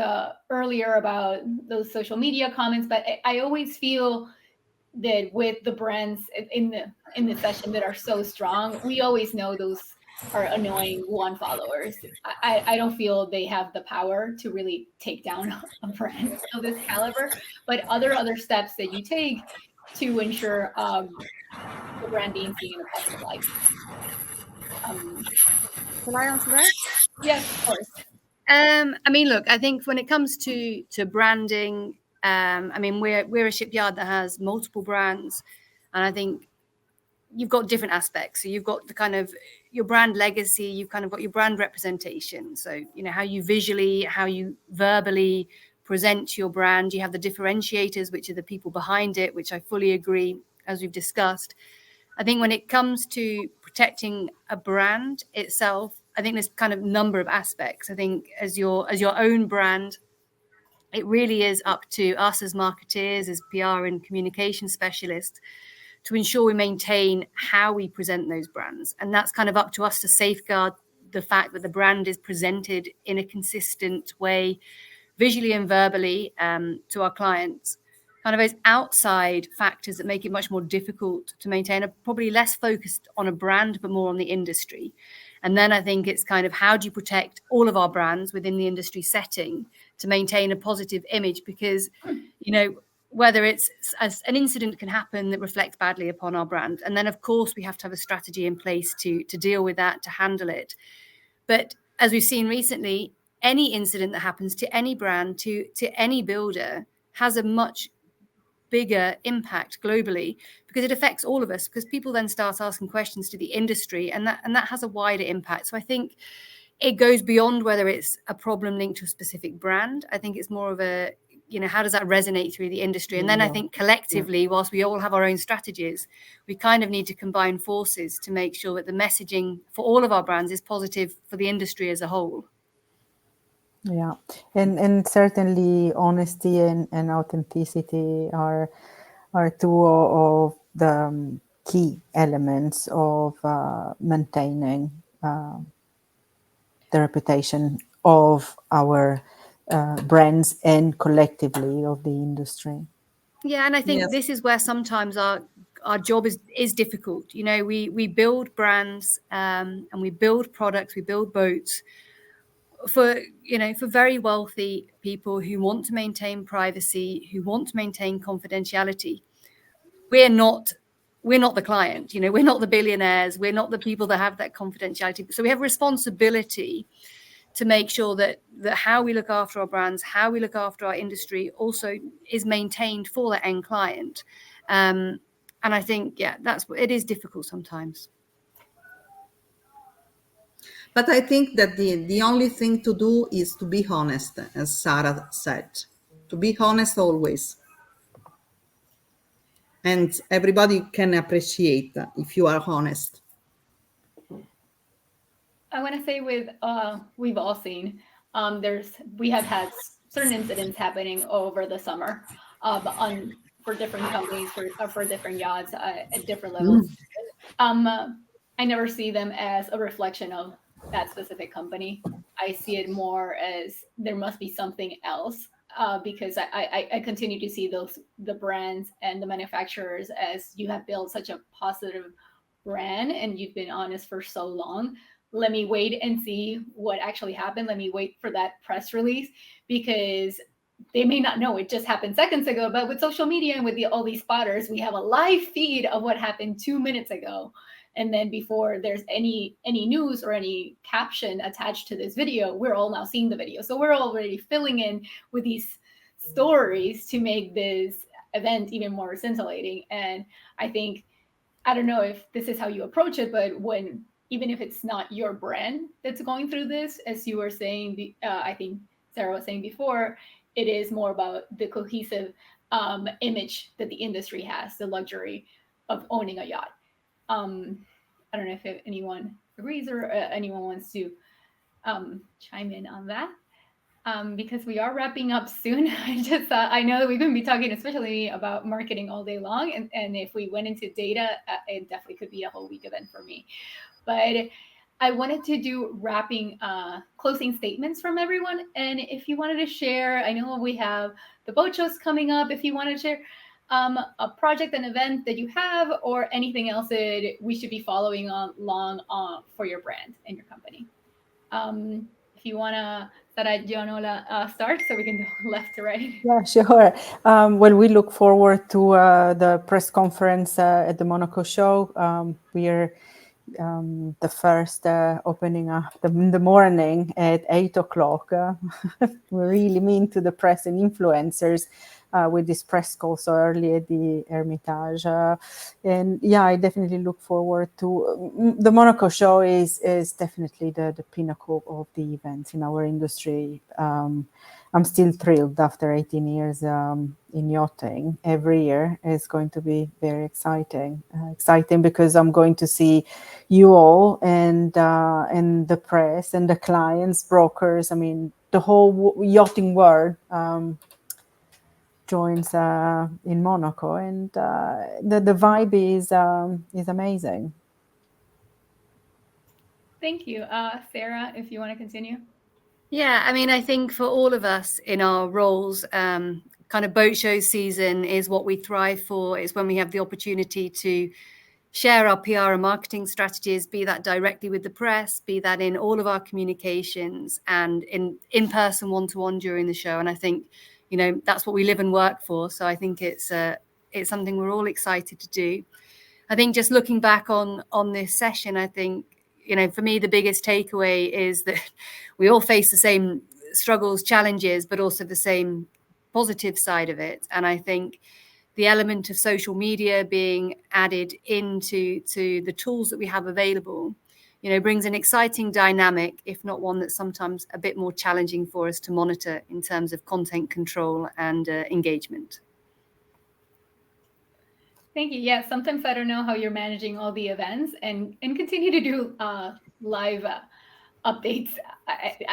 earlier about those social media comments, but I always feel that with the brands in the session that are so strong, we always know those are annoying one followers. I don't feel they have the power to really take down a brand of this caliber, but other steps that you take to ensure the brand being seen in a positive light. Can I answer that? Yes, of course. I mean, look, I think when it comes to branding, I mean, we're a shipyard that has multiple brands, and I think you've got different aspects. So you've got the kind of your brand legacy, you've kind of got your brand representation. So, you know, how you visually, how you verbally present your brand. You have the differentiators, which are the people behind it, which I fully agree, as we've discussed. I think when it comes to protecting a brand itself, I think there's kind of number of aspects. I think as your own brand, it really is up to us as marketeers, as PR and communication specialists, to ensure we maintain how we present those brands. And that's kind of up to us to safeguard the fact that the brand is presented in a consistent way, visually and verbally, to our clients. Kind of those outside factors that make it much more difficult to maintain, are probably less focused on a brand, but more on the industry. And then I think it's kind of, how do you protect all of our brands within the industry setting to maintain a positive image? Because, you know, whether it's as an incident can happen that reflects badly upon our brand. And then, of course, we have to have a strategy in place to deal with that, to handle it. But as we've seen recently, any incident that happens to any brand, to any builder, has a much bigger impact globally, because it affects all of us, because people then start asking questions to the industry, and that has a wider impact. So I think it goes beyond whether it's a problem linked to a specific brand. I think it's more of a, you know, how does that resonate through the industry? And then I think collectively, whilst we all have our own strategies, we kind of need to combine forces to make sure that the messaging for all of our brands is positive for the industry as a whole. Yeah, and certainly honesty and authenticity are two of the key elements of maintaining the reputation of our brands and collectively of the industry. Yeah, and I think this is where sometimes our job is difficult. You know, we build brands and we build products, we build boats for, you know, for very wealthy people who want to maintain privacy, who want to maintain confidentiality. We're not the client, you know, we're not the billionaires, we're not the people that have that confidentiality. So we have a responsibility to make sure that how we look after our brands, how we look after our industry also is maintained for the end client. And I think, yeah, it is difficult sometimes. But I think that the only thing to do is to be honest, as Sara said, to be honest always. And everybody can appreciate if you are honest. I want to say we've all seen, we have had certain incidents happening over the summer for different companies, for different yachts at different levels. I never see them as a reflection of that specific company. I see it more as there must be something else, because I continue to see the brands and the manufacturers as, you have built such a positive brand and you've been honest for so long. Let me wait and see what actually happened. Let me wait for that press release, because they may not know it just happened seconds ago, but with social media and with all these spotters, we have a live feed of what happened 2 minutes ago. And then before there's any news or any caption attached to this video, we're all now seeing the video. So we're already filling in with these stories to make this event even more scintillating. And I think, I don't know if this is how you approach it, but even if it's not your brand that's going through this, as you were saying, I think Sara was saying before, it is more about the cohesive image that the industry has, the luxury of owning a yacht. I don't know if anyone agrees or anyone wants to chime in on that, because we are wrapping up soon. I know that we're going to be talking especially about marketing all day long, and if we went into data, it definitely could be a whole week event for me. But I wanted to do closing statements from everyone. And if you wanted to share, I know we have the boat shows coming up. If you want to share a project, an event that you have, or anything else that we should be following along for your brand and your company. If you want to, Sara, Gioanola, start so we can go left to right. Yeah, sure. Well, we look forward to the press conference at the Monaco show. We are the first opening up in the morning at 8 o'clock. We really mean to the press and influencers with this press call so early at the Hermitage. And yeah, I definitely look forward to the Monaco show is definitely the pinnacle of the events in our industry. I'm still thrilled after 18 years in yachting. Every year is going to be very exciting. Exciting because I'm going to see you all and the press and the clients, brokers. I mean, the whole yachting world joins in Monaco, and the vibe is amazing. Thank you. Sara, if you want to continue. Yeah, I mean, I think for all of us in our roles, kind of boat show season is what we thrive for. It's when we have the opportunity to share our PR and marketing strategies, be that directly with the press, be that in all of our communications and in person one-to-one during the show. And I think, you know, that's what we live and work for. So I think it's something we're all excited to do. I think just looking back on this session, I think, you know, for me, the biggest takeaway is that we all face the same struggles, challenges, but also the same positive side of it. And I think the element of social media being added into the tools that we have available, you know, brings an exciting dynamic, if not one that's sometimes a bit more challenging for us to monitor in terms of content control and engagement. Thank you. Yeah, sometimes I don't know how you're managing all the events and continue to do live updates.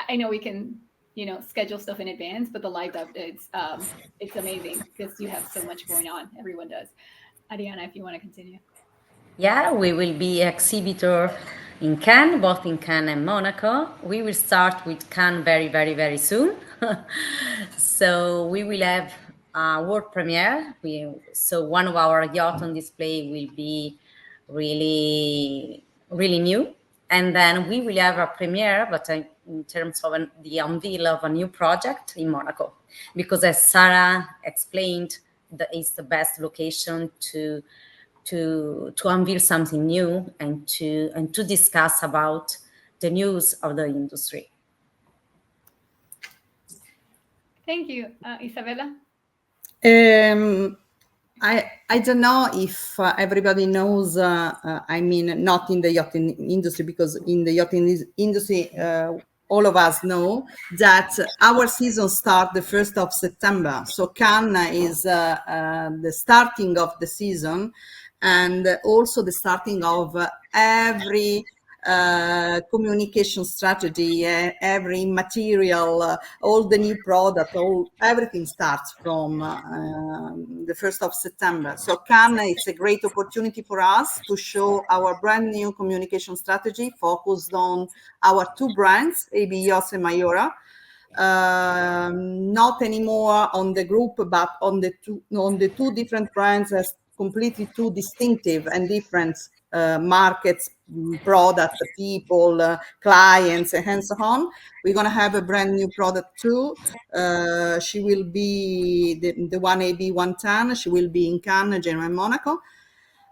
I know we can, you know, schedule stuff in advance, but the live updates, it's amazing because you have so much going on. Everyone does. Arianna, if you want to continue. Yeah, we will be exhibitor in Cannes, both in Cannes and Monaco. We will start with Cannes very, very, very soon. So we will have a world premiere. So one of our yacht on display will be really, really new. And then we will have a premiere, but in terms of the unveil of a new project in Monaco. Because as Sara explained, it's the best location to unveil something new and to discuss about the news of the industry. Thank you. Isabella? I don't know if everybody knows, I mean, not in the yachting industry, because in the yachting industry, all of us know that our season starts the 1st of September. So Cannes is the starting of the season, and also the starting of every communication strategy, every material, all the new product, everything starts from the 1st of September. So Cannes, it's a great opportunity for us to show our brand new communication strategy focused on our two brands, AB Yachts and Mayora. Not anymore on the group, but on the two different brands as completely two distinctive and different markets, product, people, clients, and so on. We're going to have a brand new product too. She will be the one AB 110. She will be in Cannes, Genoa, and Monaco.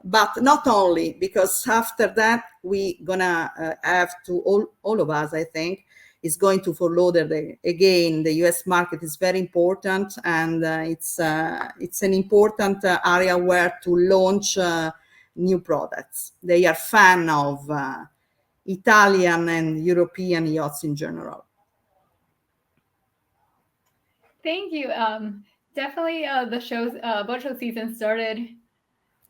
But not only, because after that, we're going to have to, all of us, I think, is going to follow again. The US market is very important, and it's an important area where to launch new products. They are fan of Italian and European yachts in general. Thank you. Definitely the boat show season started,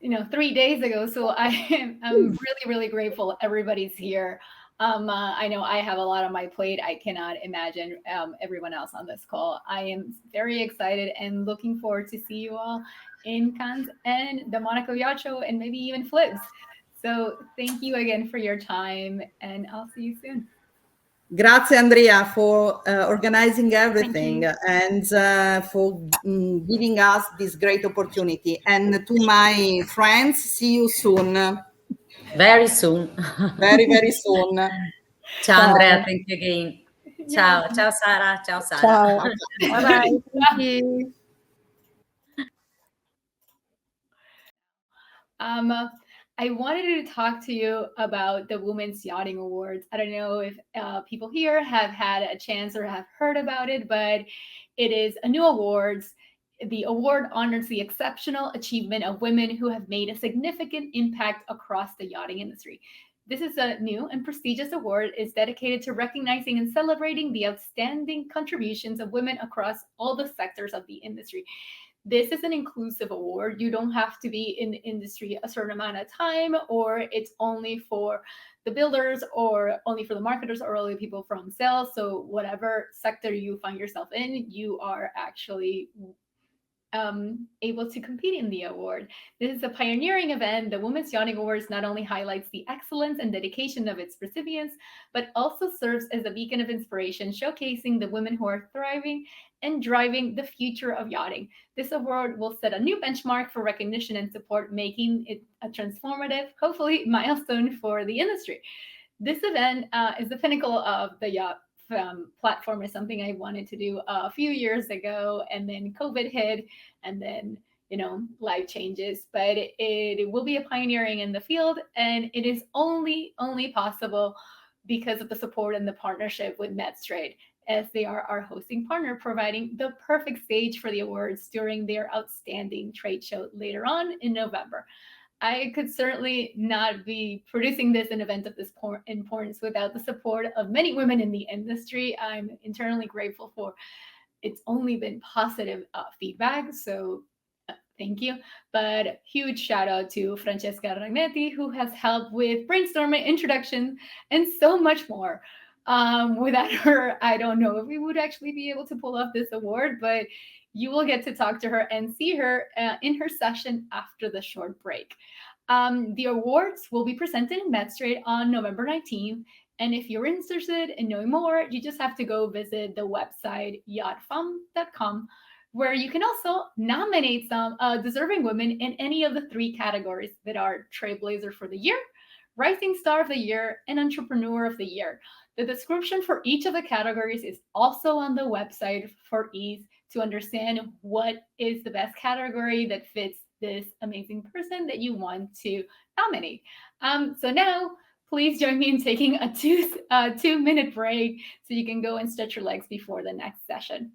3 days ago. So I'm really, really grateful everybody's here. I know I have a lot on my plate. I cannot imagine everyone else on this call. I am very excited and looking forward to see you all in Cannes and the Monaco Yacht Show and maybe even Flips. So thank you again for your time, and I'll see you soon. Grazie, Andrea, for organizing everything and for giving us this great opportunity. And to my friends, see you soon. Very soon. Very, very soon. Ciao, Andrea, thank you again. Ciao, ciao Sara, ciao Sara. Ciao. Bye-bye. Thank you. I wanted to talk to you about the Women's Yachting Awards. I don't know if people here have had a chance or have heard about it, but it is a new awards. The award honors the exceptional achievement of women who have made a significant impact across the yachting industry. This is a new and prestigious award. It's dedicated to recognizing and celebrating the outstanding contributions of women across all the sectors of the industry. This is an inclusive award. You don't have to be in the industry a certain amount of time, or it's only for the builders or only for the marketers or only people from sales. So whatever sector you find yourself in, you are actually able to compete in the award. This is a pioneering event. The Women's Yachting Awards not only highlights the excellence and dedication of its recipients, but also serves as a beacon of inspiration, showcasing the women who are thriving and driving the future of yachting. This award will set a new benchmark for recognition and support, making it a transformative, hopefully, milestone for the industry. This event is the pinnacle of the Yacht platform. Is something I wanted to do a few years ago, and then COVID hit, and then life changes. But it will be a pioneering in the field, and it is only possible because of the support and the partnership with Medstrade, as they are our hosting partner, providing the perfect stage for the awards during their outstanding trade show later on in November. I could certainly not be producing this an event of this importance without the support of many women in the industry. I'm internally grateful for. It's only been positive feedback, so thank you. But huge shout out to Francesca Ragnetti, who has helped with brainstorming, introduction, and so much more. Without her, I don't know if we would actually be able to pull off this award, but you will get to talk to her and see her in her session after the short break. The awards will be presented in Medstrade on November 19th. And if you're interested in knowing more, you just have to go visit the website yachtfemme.com, where you can also nominate some deserving women in any of the 3 categories that are Trailblazer for the Year, Rising Star of the Year, and Entrepreneur of the Year. The description for each of the categories is also on the website for ease to understand what is the best category that fits this amazing person that you want to nominate. So now, please join me in taking a 2-minute break so you can go and stretch your legs before the next session.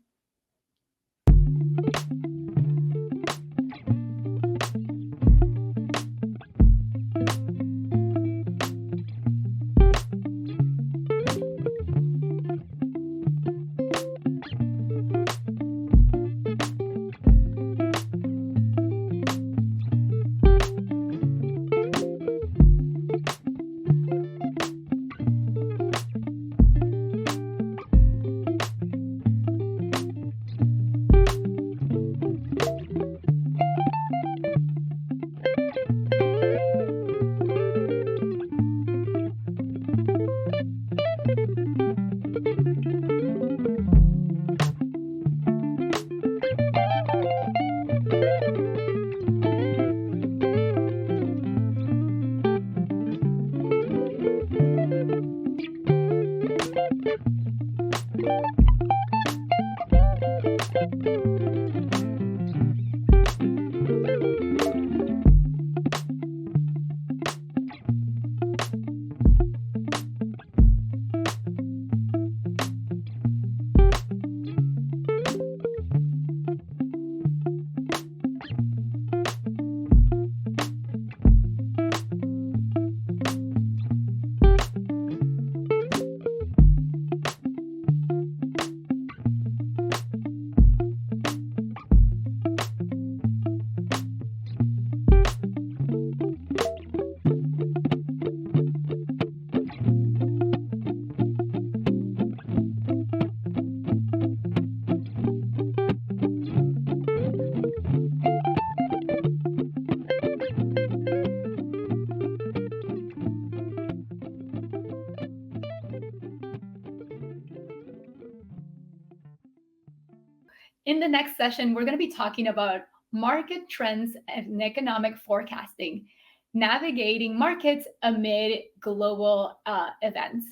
In the next session, we're going to be talking about market trends and economic forecasting, navigating markets amid global events.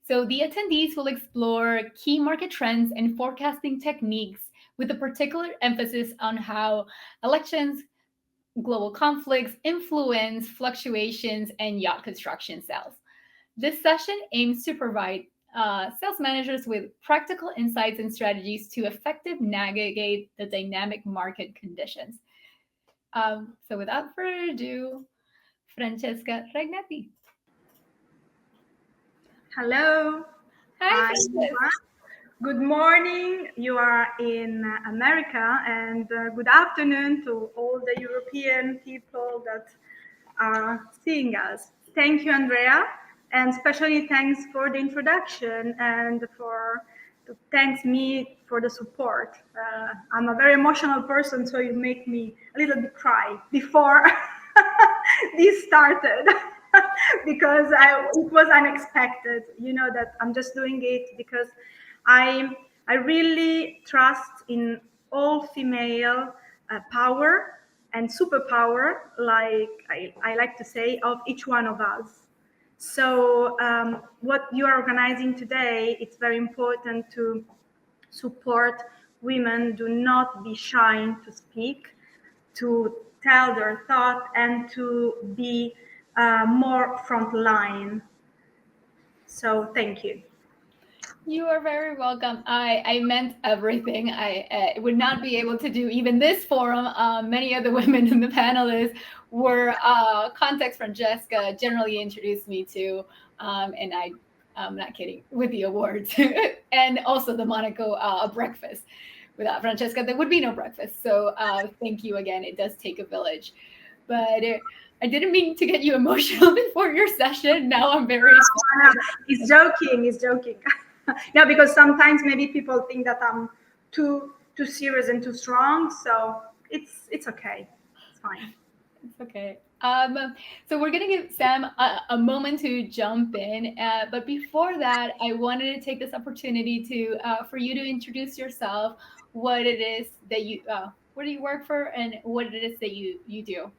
So the attendees will explore key market trends and forecasting techniques with a particular emphasis on how elections, global conflicts influence fluctuations and yacht construction sales. This session aims to provide sales managers with practical insights and strategies to effectively navigate the dynamic market conditions. So without further ado, Francesca Ragnetti. Hello. Hi, Francesca. Good morning. You are in America, and good afternoon to all the European people that are seeing us. Thank you, Andrea, and especially thanks for the introduction and thanks me for the support. I'm a very emotional person, so you make me a little bit cry before this started. Because it was unexpected. You know that I'm just doing it because I really trust in all female power and superpower, like I like to say, of each one of us. So what you are organizing today, it's very important to support women. Do not be shy to speak, to tell their thought, and to be more frontline. So thank you. You are very welcome. I meant everything. I would not be able to do even this forum. Many of the women in the panelists were contacts Francesca generally introduced me to, and I'm not kidding, with the awards and also the Monaco breakfast. Without Francesca, there would be no breakfast. So thank you again. It does take a village. But I didn't mean to get you emotional before your session. Now I'm very... He's joking. He's joking. No, because sometimes maybe people think that I'm too serious and too strong. So it's okay. It's fine. It's okay. So we're going to give Sam a moment to jump in. But before that, I wanted to take this opportunity to for you to introduce yourself, what it is that you, where do you work for, and what it is that you do.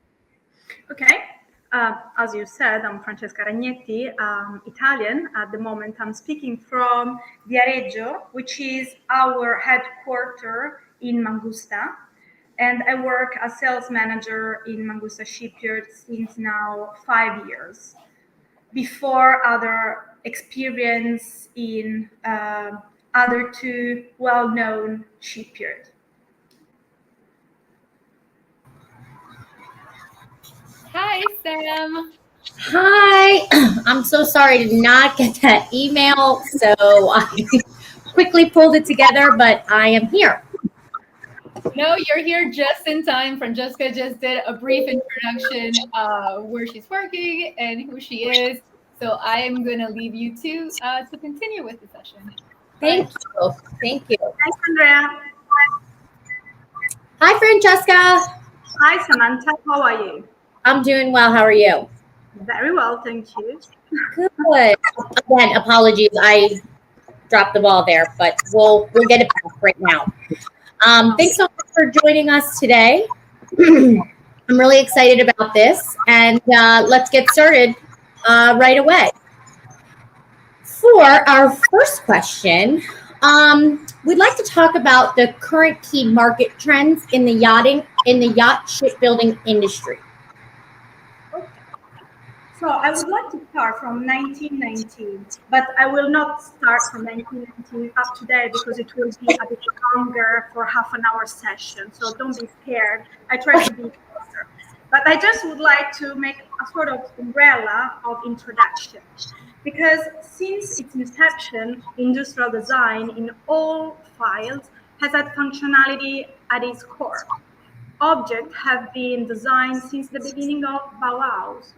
Okay. As you said, I'm Francesca Ragnetti, Italian. At the moment, I'm speaking from Viareggio, which is our headquarters in Mangusta. And I work as sales manager in Mangusta Shipyard since now 5 years. Before other experience in other two well-known shipyards. Hi, Sam. Hi. I'm so sorry to not get that email. So I quickly pulled it together, but I am here. No, you're here just in time. Francesca just did a brief introduction where she's working and who she is. So I'm going to leave you to continue with the session. Thank you. Thank you. Thanks, Andrea. Hi, Francesca. Hi, Samantha. How are you? I'm doing well. How are you? Very well, thank you. Good. Again, apologies. I dropped the ball there, but we'll get it back right now. Thanks so much for joining us today. I'm really excited about this, and let's get started right away. For our first question, we'd like to talk about the current key market trends in the yacht shipbuilding industry. Okay. So I would like to start from 1919, but I will not start from 1919 up to date because it will be a bit longer for half an hour session. So don't be scared. I try to be closer. But I just would like to make a sort of umbrella of introduction. Because since its inception, industrial design in all fields has had functionality at its core. Objects have been designed since the beginning of Bauhaus,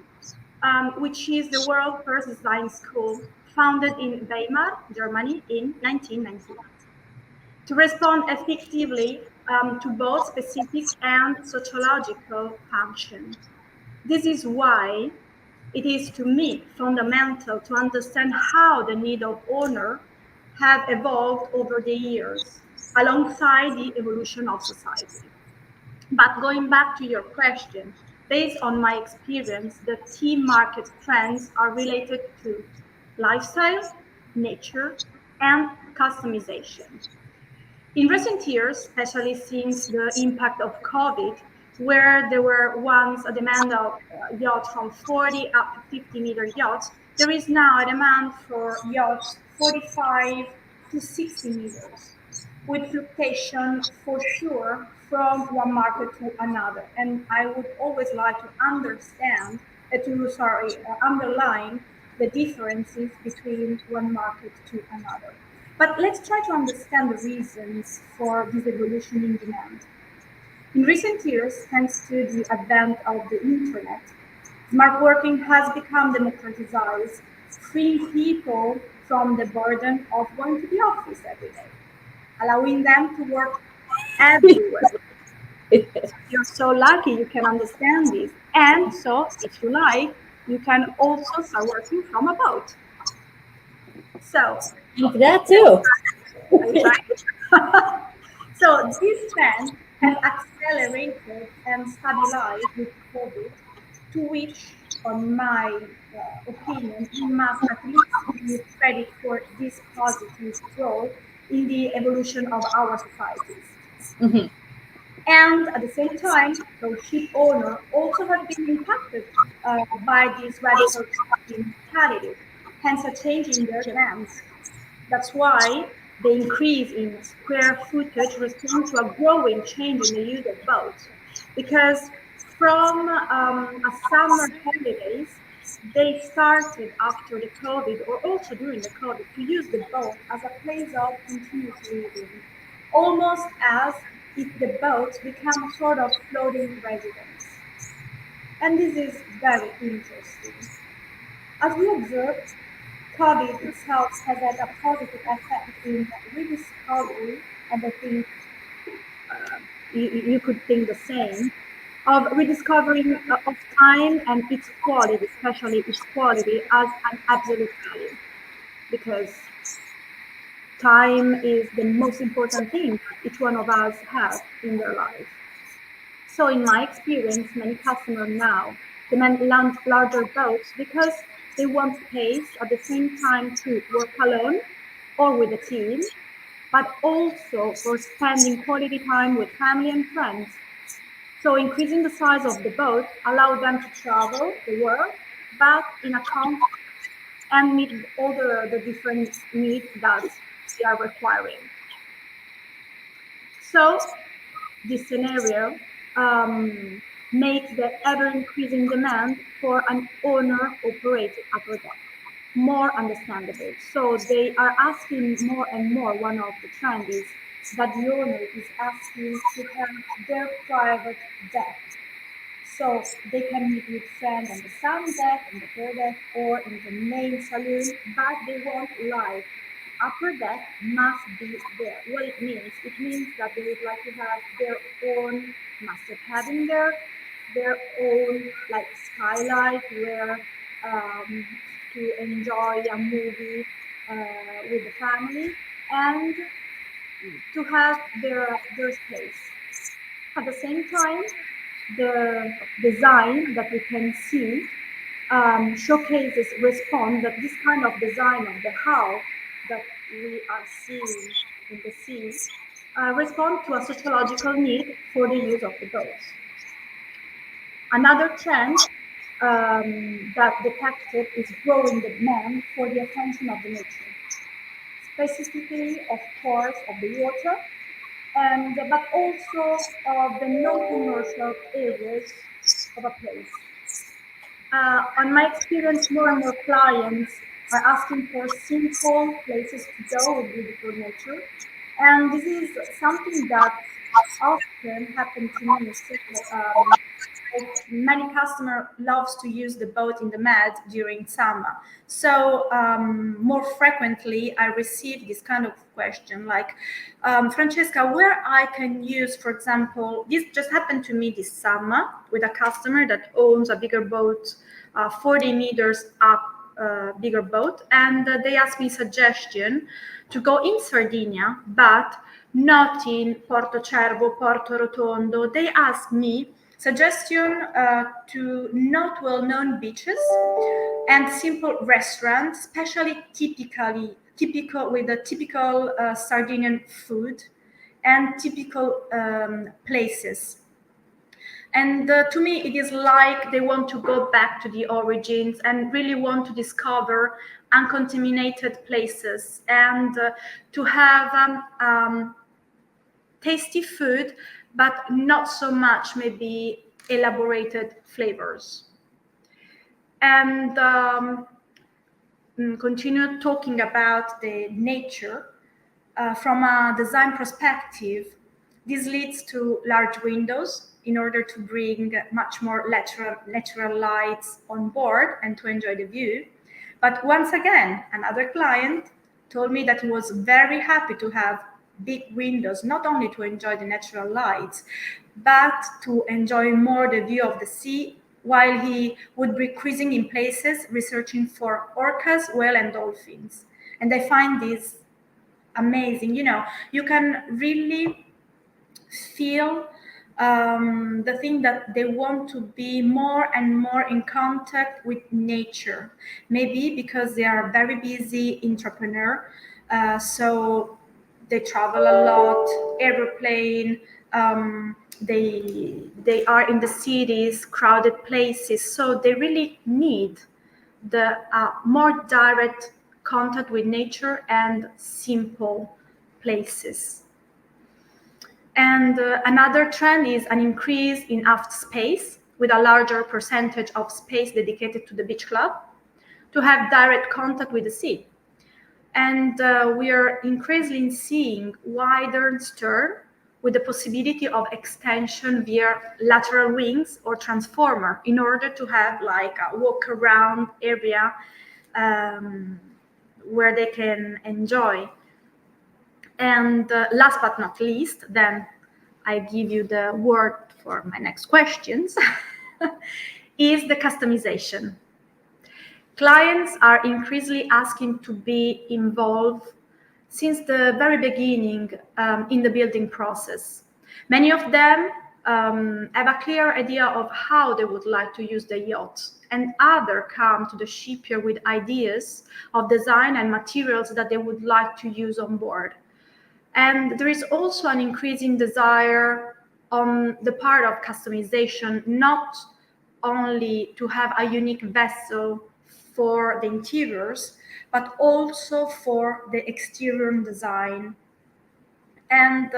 which is the world's first design school, founded in Weimar, Germany in 1991, to respond effectively to both specific and sociological functions. This is why it is, to me, fundamental to understand how the need of owner have evolved over the years alongside the evolution of society. But going back to your question, based on my experience, the key market trends are related to lifestyle, nature, and customization. In recent years, especially since the impact of COVID, where there were once a demand of yachts from 40 up to 50-meter yachts, there is now a demand for yachts 45 to 60 meters, with fluctuation for sure from one market to another. And I would always like to underline the differences between one market to another. But let's try to understand the reasons for this evolution in demand. In recent years, thanks to the advent of the internet, smart working has become democratized, freeing people from the burden of going to the office every day, allowing them to work everywhere. You're so lucky you can understand this. And so, if you like, you can also start working from a boat. So, That too. So this trend has accelerated and stabilized with COVID, to which, on my opinion, we must at least give credit for this positive role in the evolution of our societies. Mhm. And at the same time, those ship owners also have been impacted by this radical mentality, hence a change in their demands. That's why the increase in square footage responds to a growing change in the use of boats. Because from a summer holidays, they started after the COVID or also during the COVID to use the boat as a place of continuous living, almost as if the boats become a sort of floating residence. And this is very interesting. As we observed, COVID itself has had a positive effect in rediscovery, and I think you could think the same, of rediscovering of time and its quality, especially its quality as an absolute value, because time is the most important thing each one of us has in their life. So in my experience, many customers now demand larger boats because they want space at the same time to work alone or with a team, but also for spending quality time with family and friends. So increasing the size of the boat allows them to travel the world, but in a comfort and meet all the different needs that they are requiring. So this scenario makes the ever-increasing demand for an owner-operated upper deck more understandable. So they are asking more and more. One of the trends is that the owner is asking to have their private deck. So they can meet with friends on the sun deck, on the fore deck, or in the main saloon, but they want live. Upper deck must be there. What it means that they would like to have their own master cabin there, their own like skylight where to enjoy a movie with the family and to have their space. At the same time, the design that we can see showcases response that this kind of design of the hull that we are seeing in the sea respond to a sociological need for the use of the boats. Another trend that detected is growing demand for the attention of the nature, specifically, of course, of the water, but also of the non-commercial areas of a place. On my experience, more and more clients are asking for simple places to go with beautiful nature. And this is something that often happens to me. Many customers loves to use the boat in the med during summer. So more frequently, I receive this kind of question like, Francesca, where I can use, for example, this just happened to me this summer with a customer that owns a bigger boat, 40 meters up bigger boat, and they asked me suggestion to go in Sardinia, but not in Porto Cervo, Porto Rotondo. They asked me suggestion to not well-known beaches and simple restaurants, especially typical with the typical Sardinian food and typical places. And to me, it is like they want to go back to the origins and really want to discover uncontaminated places and to have tasty food, but not so much maybe elaborated flavors. And continue talking about the nature. From a design perspective, this leads to large windows in order to bring much more natural lights on board and to enjoy the view. But once again, another client told me that he was very happy to have big windows, not only to enjoy the natural lights, but to enjoy more the view of the sea, while he would be cruising in places researching for orcas, whale, and dolphins. And I find this amazing. You know, you can really feel the thing that they want to be more and more in contact with nature. Maybe because they are very busy entrepreneur, so they travel a lot, airplane. They are in the cities, crowded places, so they really need the more direct contact with nature and simple places. And another trend is an increase in aft space, with a larger percentage of space dedicated to the beach club to have direct contact with the sea. And we are increasingly seeing wider stern with the possibility of extension via lateral wings or transformer in order to have like a walk around area where they can enjoy. And last but not least, then I give you the word for my next questions, is the customization. Clients are increasingly asking to be involved since the very beginning in the building process. Many of them have a clear idea of how they would like to use the yacht, and others come to the shipyard with ideas of design and materials that they would like to use on board. And there is also an increasing desire on the part of customization, not only to have a unique vessel for the interiors, but also for the exterior design. And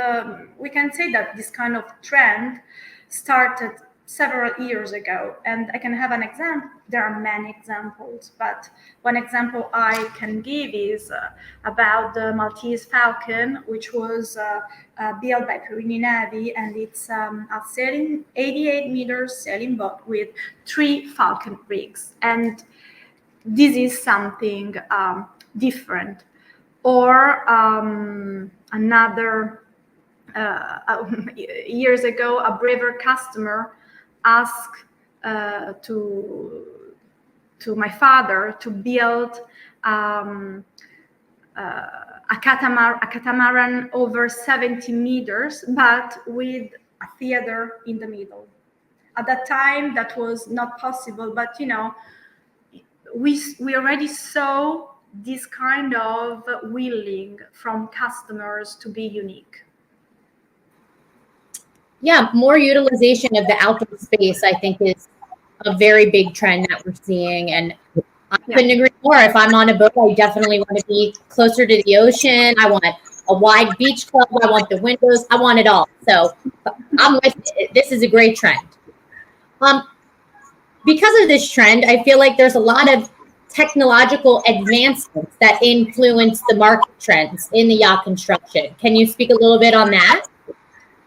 we can say that this kind of trend started several years ago. And I can have an example. There are many examples, but one example I can give is about the Maltese Falcon, which was built by Perini Navy, and it's a 88 meters sailing boat with 3 Falcon rigs. And this is something different. Or another, years ago, a braver customer asked to my father to build a catamaran over 70 meters, but with a theater in the middle. At that time, that was not possible, but you know, we already saw this kind of willing from customers to be unique. Yeah, more utilization of the outdoor space, I think, is a very big trend that we're seeing. And I couldn't agree more. If I'm on a boat, I definitely want to be closer to the ocean. I want a wide beach club. I want the windows. I want it all. So I'm with it. This is a great trend. Because of this trend, I feel like there's a lot of technological advancements that influence the market trends in the yacht construction. Can you speak a little bit on that?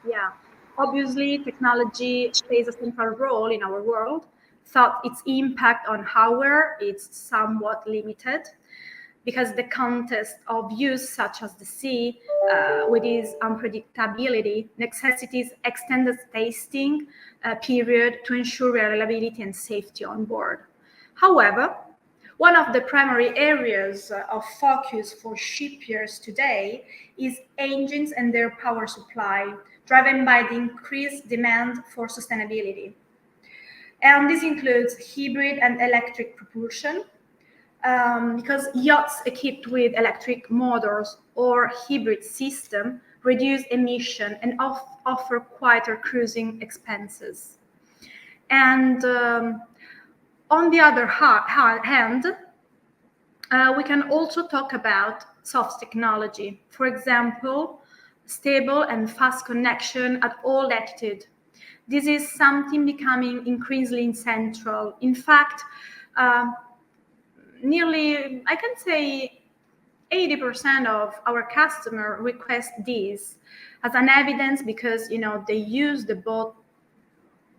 Yeah, obviously technology plays a central role in our world, though its impact on hardware is somewhat limited because the context of use such as the sea with its unpredictability necessitates extended testing period to ensure reliability and safety on board. However, One of the primary areas of focus for shipyards today is engines and their power supply, driven by the increased demand for sustainability. And this includes hybrid and electric propulsion, because yachts equipped with electric motors or hybrid system reduce emission and offer quieter cruising expenses. And on the other hand, we can also talk about soft technology. For example, stable and fast connection at all latitude. This is something becoming increasingly central. In fact, nearly, I can say, 80% of our customers request this as an evidence, because they use the boat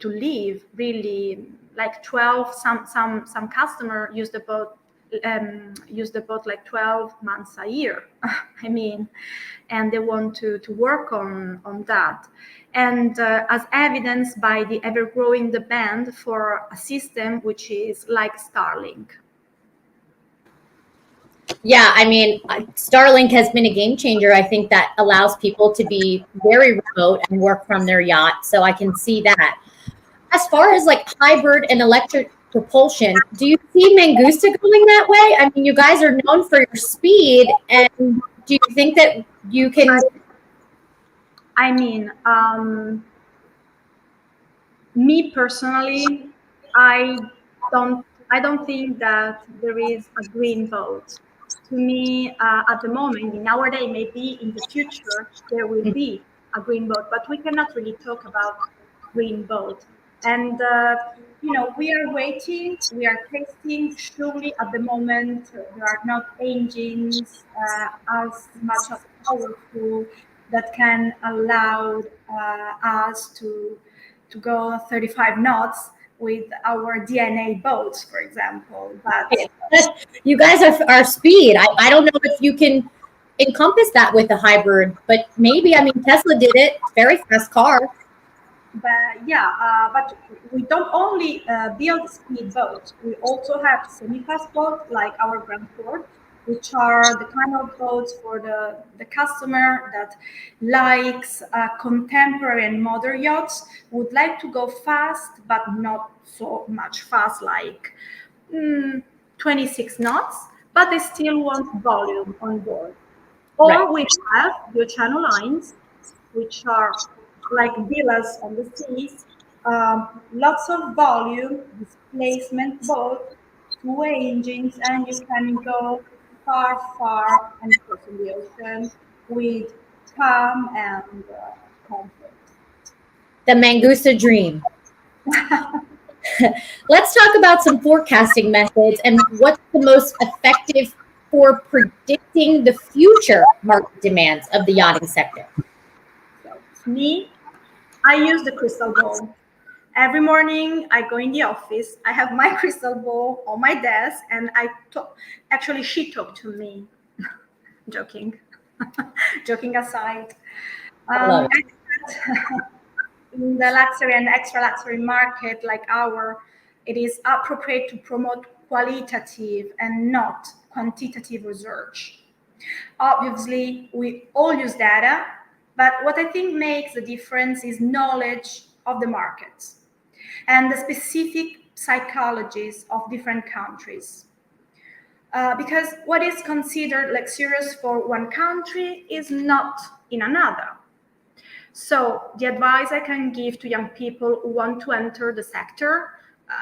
to live, really, like 12. Some customer use the boat like 12 months a year. I mean, and they want to work on that. And as evidenced by the ever-growing demand for a system which is like Starlink. Yeah, I mean, Starlink has been a game changer. I think that allows people to be very remote and work from their yacht. So I can see that. As far as like hybrid and electric propulsion, do you see Mangusta going that way? I mean, you guys are known for your speed, and do you think that you can? I mean, me personally, I don't think that there is a green boat. To me, at the moment, in our day, maybe in the future, there will be a green boat, but we cannot really talk about green boat. And, we are waiting, we are testing. Surely at the moment, there are not engines as much as powerful that can allow us to go 35 knots with our DNA boats, for example. But you guys are speed. I don't know if you can encompass that with a hybrid, but maybe. I mean, Tesla did it. Very fast car. But yeah, but we don't only build speed boats. We also have semi-fast boats like our Grand Port, which are the kind of boats for the customer that likes contemporary and modern yachts, would like to go fast, but not so much fast, like 26 knots, but they still want volume on board. Or Right. we have the Oceano lines, which are like villas on the seas, lots of volume, displacement boat, 2 engines, and you can go far and crossing the ocean with calm and comfort. The Mangusta dream. Let's talk about some forecasting methods and what's the most effective for predicting the future market demands of the yachting sector. So me, I use the crystal ball. Every morning I go in the office, I have my crystal ball on my desk, and actually she talked to me. Joking. Joking aside. In the luxury and extra luxury market like our, it is appropriate to promote qualitative and not quantitative research. Obviously, we all use data, but what I think makes the difference is knowledge of the markets and the specific psychologies of different countries. Because what is considered luxurious for one country is not in another. So the advice I can give to young people who want to enter the sector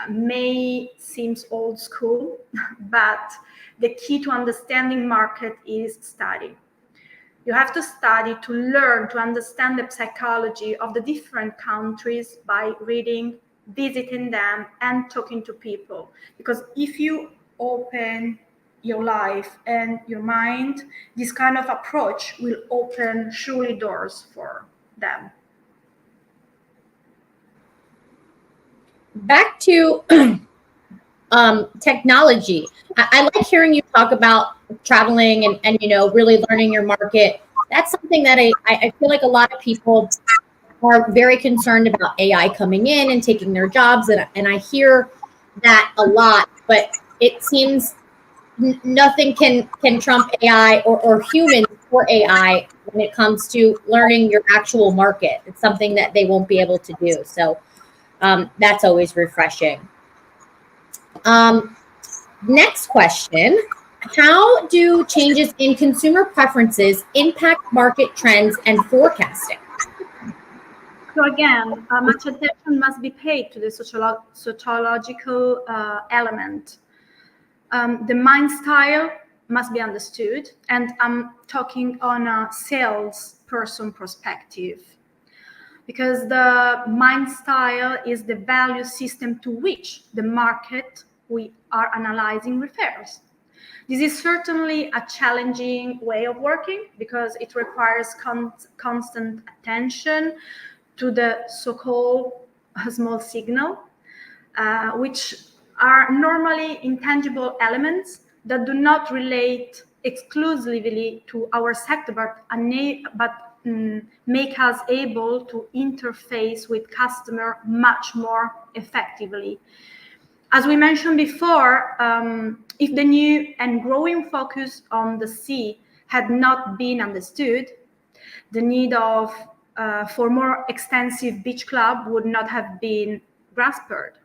may seem old school, but the key to understanding market is study. You have to study to learn to understand the psychology of the different countries by reading, visiting them, and talking to people. Because if you open your life and your mind, this kind of approach will open surely doors for them. Back to technology. I like hearing you talk about traveling and really learning your market. That's something that I feel like a lot of people are very concerned about AI coming in and taking their jobs, and I hear that a lot, but it seems nothing can trump AI or humans for AI when it comes to learning your actual market. It's something that they won't be able to do. So that's always refreshing. Next question. How do changes in consumer preferences impact market trends and forecasting? So again, much attention must be paid to the sociological element. The mind style must be understood, and I'm talking on a salesperson perspective, because the mind style is the value system to which the market we are analyzing refers. This is certainly a challenging way of working because it requires constant attention to the so-called small signal, which are normally intangible elements that do not relate exclusively to our sector, but make us able to interface with customer much more effectively. As we mentioned before, if the new and growing focus on the sea had not been understood, the need for more extensive beach club would not have been grasped.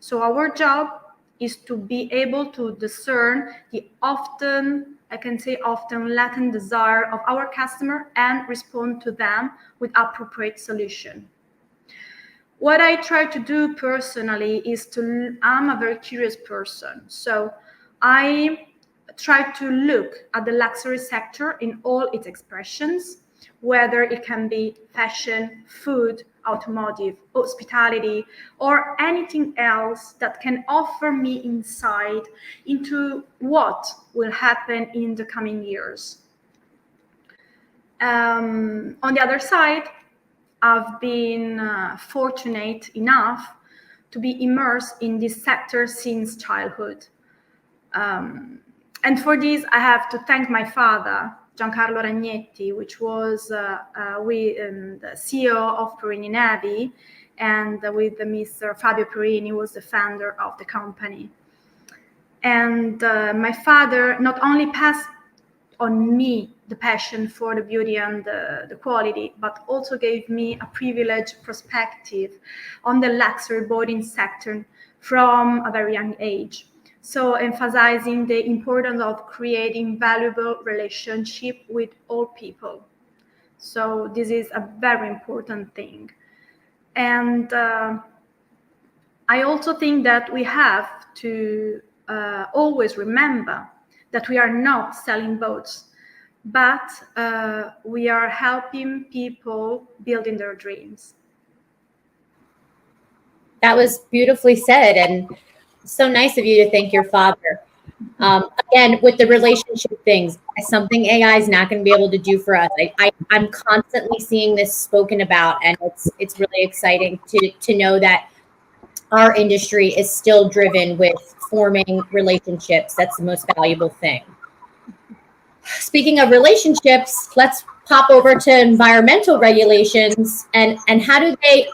So our job is to be able to discern the often latent desire of our customer and respond to them with appropriate solution. What I try to do personally is I'm a very curious person. So I try to look at the luxury sector in all its expressions, whether it can be fashion, food, automotive, hospitality, or anything else that can offer me insight into what will happen in the coming years. On the other side, I've been fortunate enough to be immersed in this sector since childhood. And for this, I have to thank my father, Giancarlo Ragnetti, which was the CEO of Perini Navy, and with Mr. Fabio Perini was the founder of the company. And my father not only passed on me the passion for the beauty and the quality, but also gave me a privileged perspective on the luxury boating sector from a very young age. So emphasizing the importance of creating valuable relationship with all people. So this is a very important thing. And I also think that we have to always remember that we are not selling boats, but we are helping people building their dreams. That was beautifully said, and so nice of you to thank your father. Again, with the relationship things, something AI is not going to be able to do for us. I'm constantly seeing this spoken about, and it's really exciting to know that our industry is still driven with forming relationships. That's the most valuable thing. Speaking of relationships, let's pop over to environmental regulations and how do they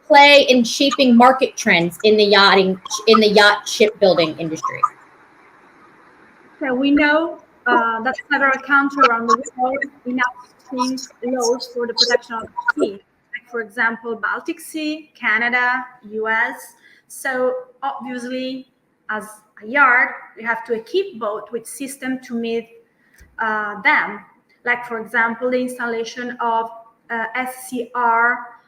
play in shaping market trends in the yacht shipbuilding industry? So we know that several countries around the world enact strict laws for the protection of the sea. Like, for example, Baltic Sea, Canada, US. So obviously, as a yard, we have to equip boat with systems to meet them. Like, for example, the installation of SCR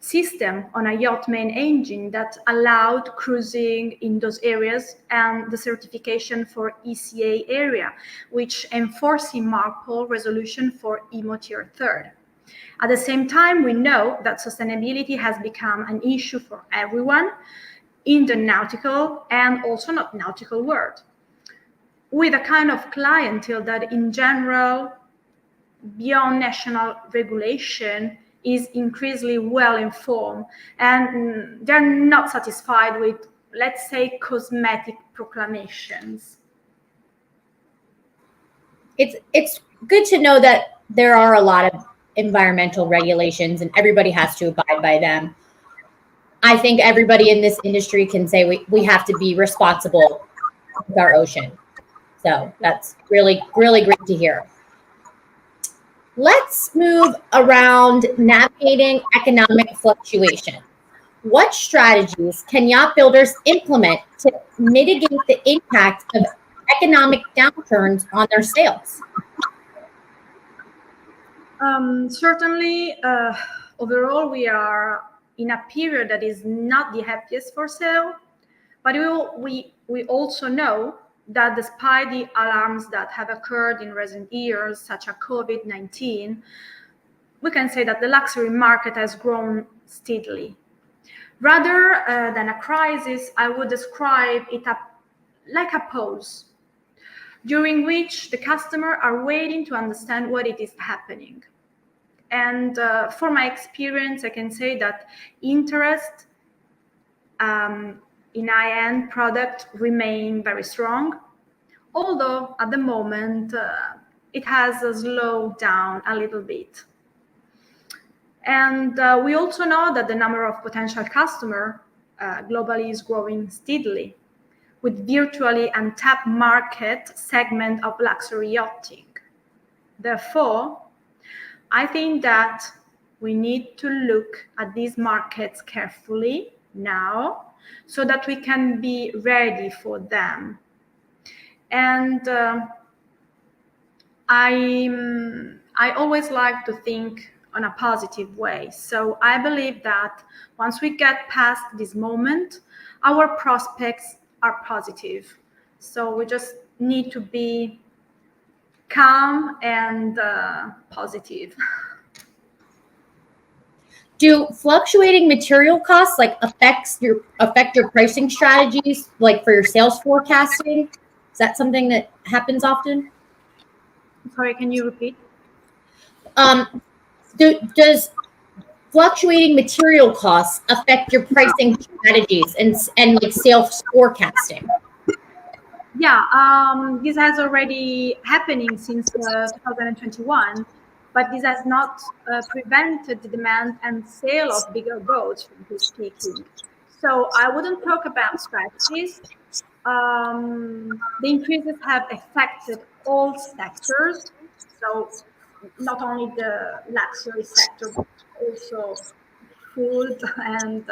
system on a yacht main engine that allowed cruising in those areas, and the certification for ECA area, which enforcing MARPOL resolution for IMO Tier 3rd. At the same time, we know that sustainability has become an issue for everyone in the nautical and also not nautical world, with a kind of clientele that in general, beyond national regulation, is increasingly well informed, and they're not satisfied with, let's say, cosmetic proclamations. It's good to know that there are a lot of environmental regulations and everybody has to abide by them. I think everybody in this industry can say we have to be responsible with our ocean. So that's really, really great to hear. Let's move around navigating economic fluctuation. What strategies can yacht builders implement to mitigate the impact of economic downturns on their sales? Certainly, overall, we are in a period that is not the happiest for sale, but we also know that despite the alarms that have occurred in recent years, such as COVID-19, we can say that the luxury market has grown steadily. Rather than a crisis, I would describe it like a pause, during which the customer are waiting to understand what it is happening. And for my experience, I can say that interest in high-end product remain very strong, although at the moment it has slowed down a little bit. And we also know that the number of potential customers globally is growing steadily, with virtually untapped market segment of luxury yachting. Therefore, I think that we need to look at these markets carefully now so that we can be ready for them. And I always like to think on a positive way. So I believe that once we get past this moment, our prospects are positive. So we just need to be calm and positive. Do fluctuating material costs affect your pricing strategies, like for your sales forecasting? Is that something that happens often? Sorry, can you repeat? Does fluctuating material costs affect your pricing strategies and like sales forecasting? Yeah, this has already happening since 2021, but this has not prevented the demand and sale of bigger boats, frankly speaking. So I wouldn't talk about strategies. The increases have affected all sectors, so not only the luxury sector, but also food and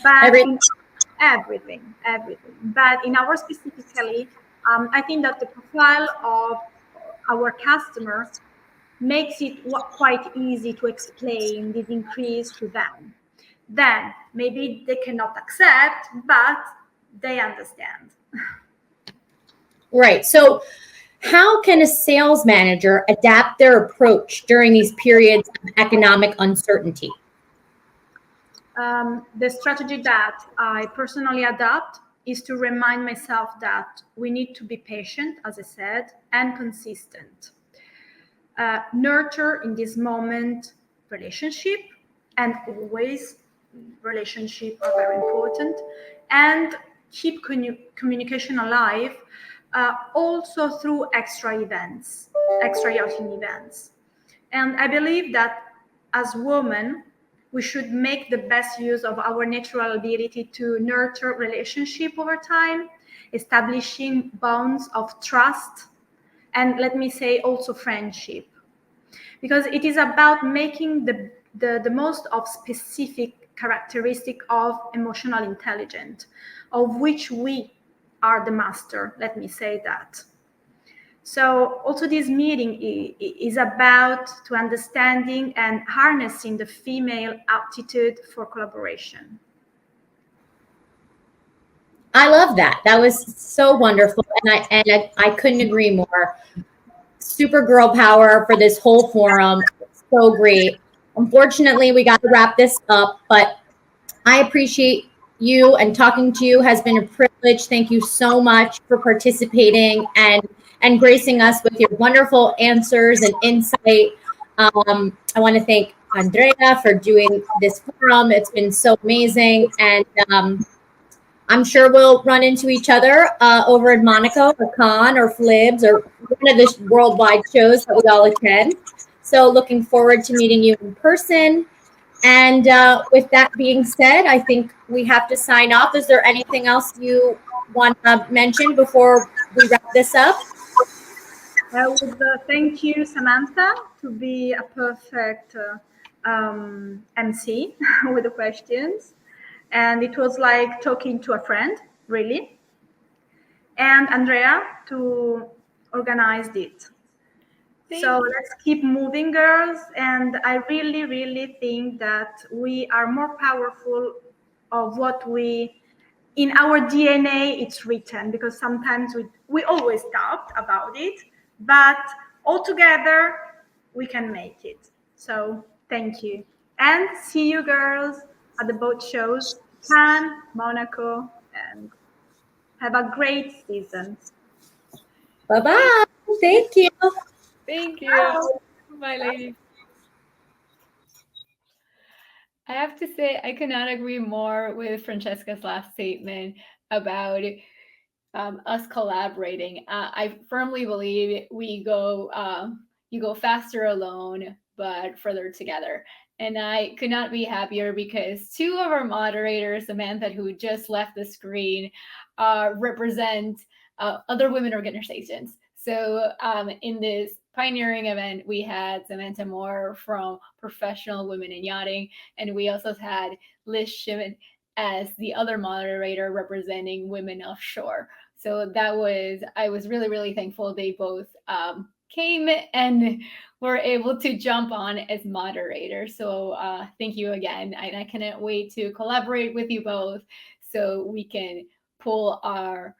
but everything. But in our specifically, I think that the profile of our customer makes it quite easy to explain this increase to them. Then maybe they cannot accept, but they understand. Right. So how can a sales manager adapt their approach during these periods of economic uncertainty? The strategy that I personally adopt is to remind myself that we need to be patient, as I said, and consistent. Nurture in this moment relationship, and always relationship are very important, and keep communication alive, also through extra yachting events. And I believe that as women, we should make the best use of our natural ability to nurture relationship over time, establishing bonds of trust, and let me say also friendship. Because it is about making the most of specific characteristic of emotional intelligence, of which we are the master, let me say that. So also this meeting is about to understanding and harnessing the female aptitude for collaboration. I love that. That was so wonderful. And I couldn't agree more. Super girl power for this whole forum. It's so great. Unfortunately, we got to wrap this up, but I appreciate you, and talking to you has been a privilege. Thank you so much for participating and gracing us with your wonderful answers and insight. I want to thank Andrea for doing this forum. It's been so amazing. And I'm sure we'll run into each other over in Monaco or Cannes or Flibs or one of the worldwide shows that we all attend. So looking forward to meeting you in person. And with that being said, I think we have to sign off. Is there anything else you want to mention before we wrap this up? I would thank you, Samantha, to be a perfect MC with the questions. And it was like talking to a friend, really. And Andrea to organize it. So let's keep moving, girls. And I really, really think that we are more powerful of what we, in our DNA, it's written, because sometimes we always doubt about it, but all together we can make it. So thank you. And see you, girls, at the boat shows, Cannes, Monaco, and have a great season. Bye-bye. Thank you. Thank you. Bye, ladies. I have to say, I cannot agree more with Francesca's last statement about us collaborating. I firmly believe you go faster alone, but further together. And I could not be happier because two of our moderators, Samantha, who just left the screen, represent other women organizations. So in this pioneering event, we had Samantha Moore from Professional Women in Yachting, and we also had Liz Shimon as the other moderator representing Women Offshore. So I was really, really thankful they both came and were able to jump on as moderators. So thank you again. I cannot wait to collaborate with you both so we can pull our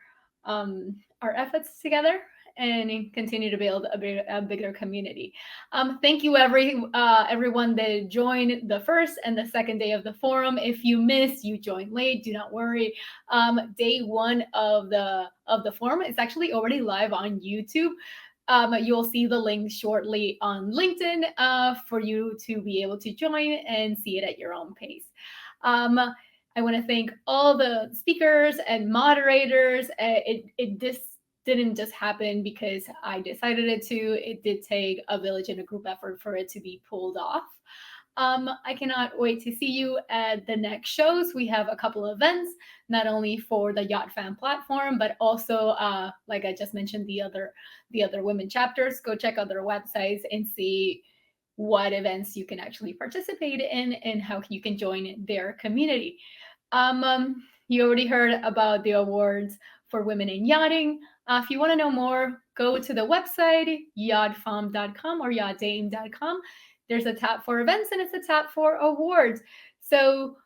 efforts together and continue to build a bigger community. Thank you, everyone that joined the first and the second day of the forum. If you missed, you joined late, do not worry. Day one of the forum is actually already live on YouTube. You'll see the link shortly on LinkedIn for you to be able to join and see it at your own pace. I want to thank all the speakers and moderators. This didn't just happen because I decided it to. It did take a village and a group effort for it to be pulled off. I cannot wait to see you at the next shows. We have a couple of events, not only for the Yacht Femme platform, but also, like I just mentioned, the other women chapters. Go check out their websites and see what events you can actually participate in and how you can join their community. You already heard about the awards for women in yachting. If you want to know more, go to the website, yachtfemme.com or yachting.com. There's a tab for events and it's a tab for awards. So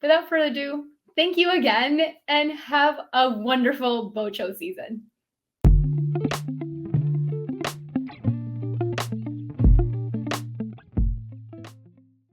without further ado, thank you again and have a wonderful boat show season.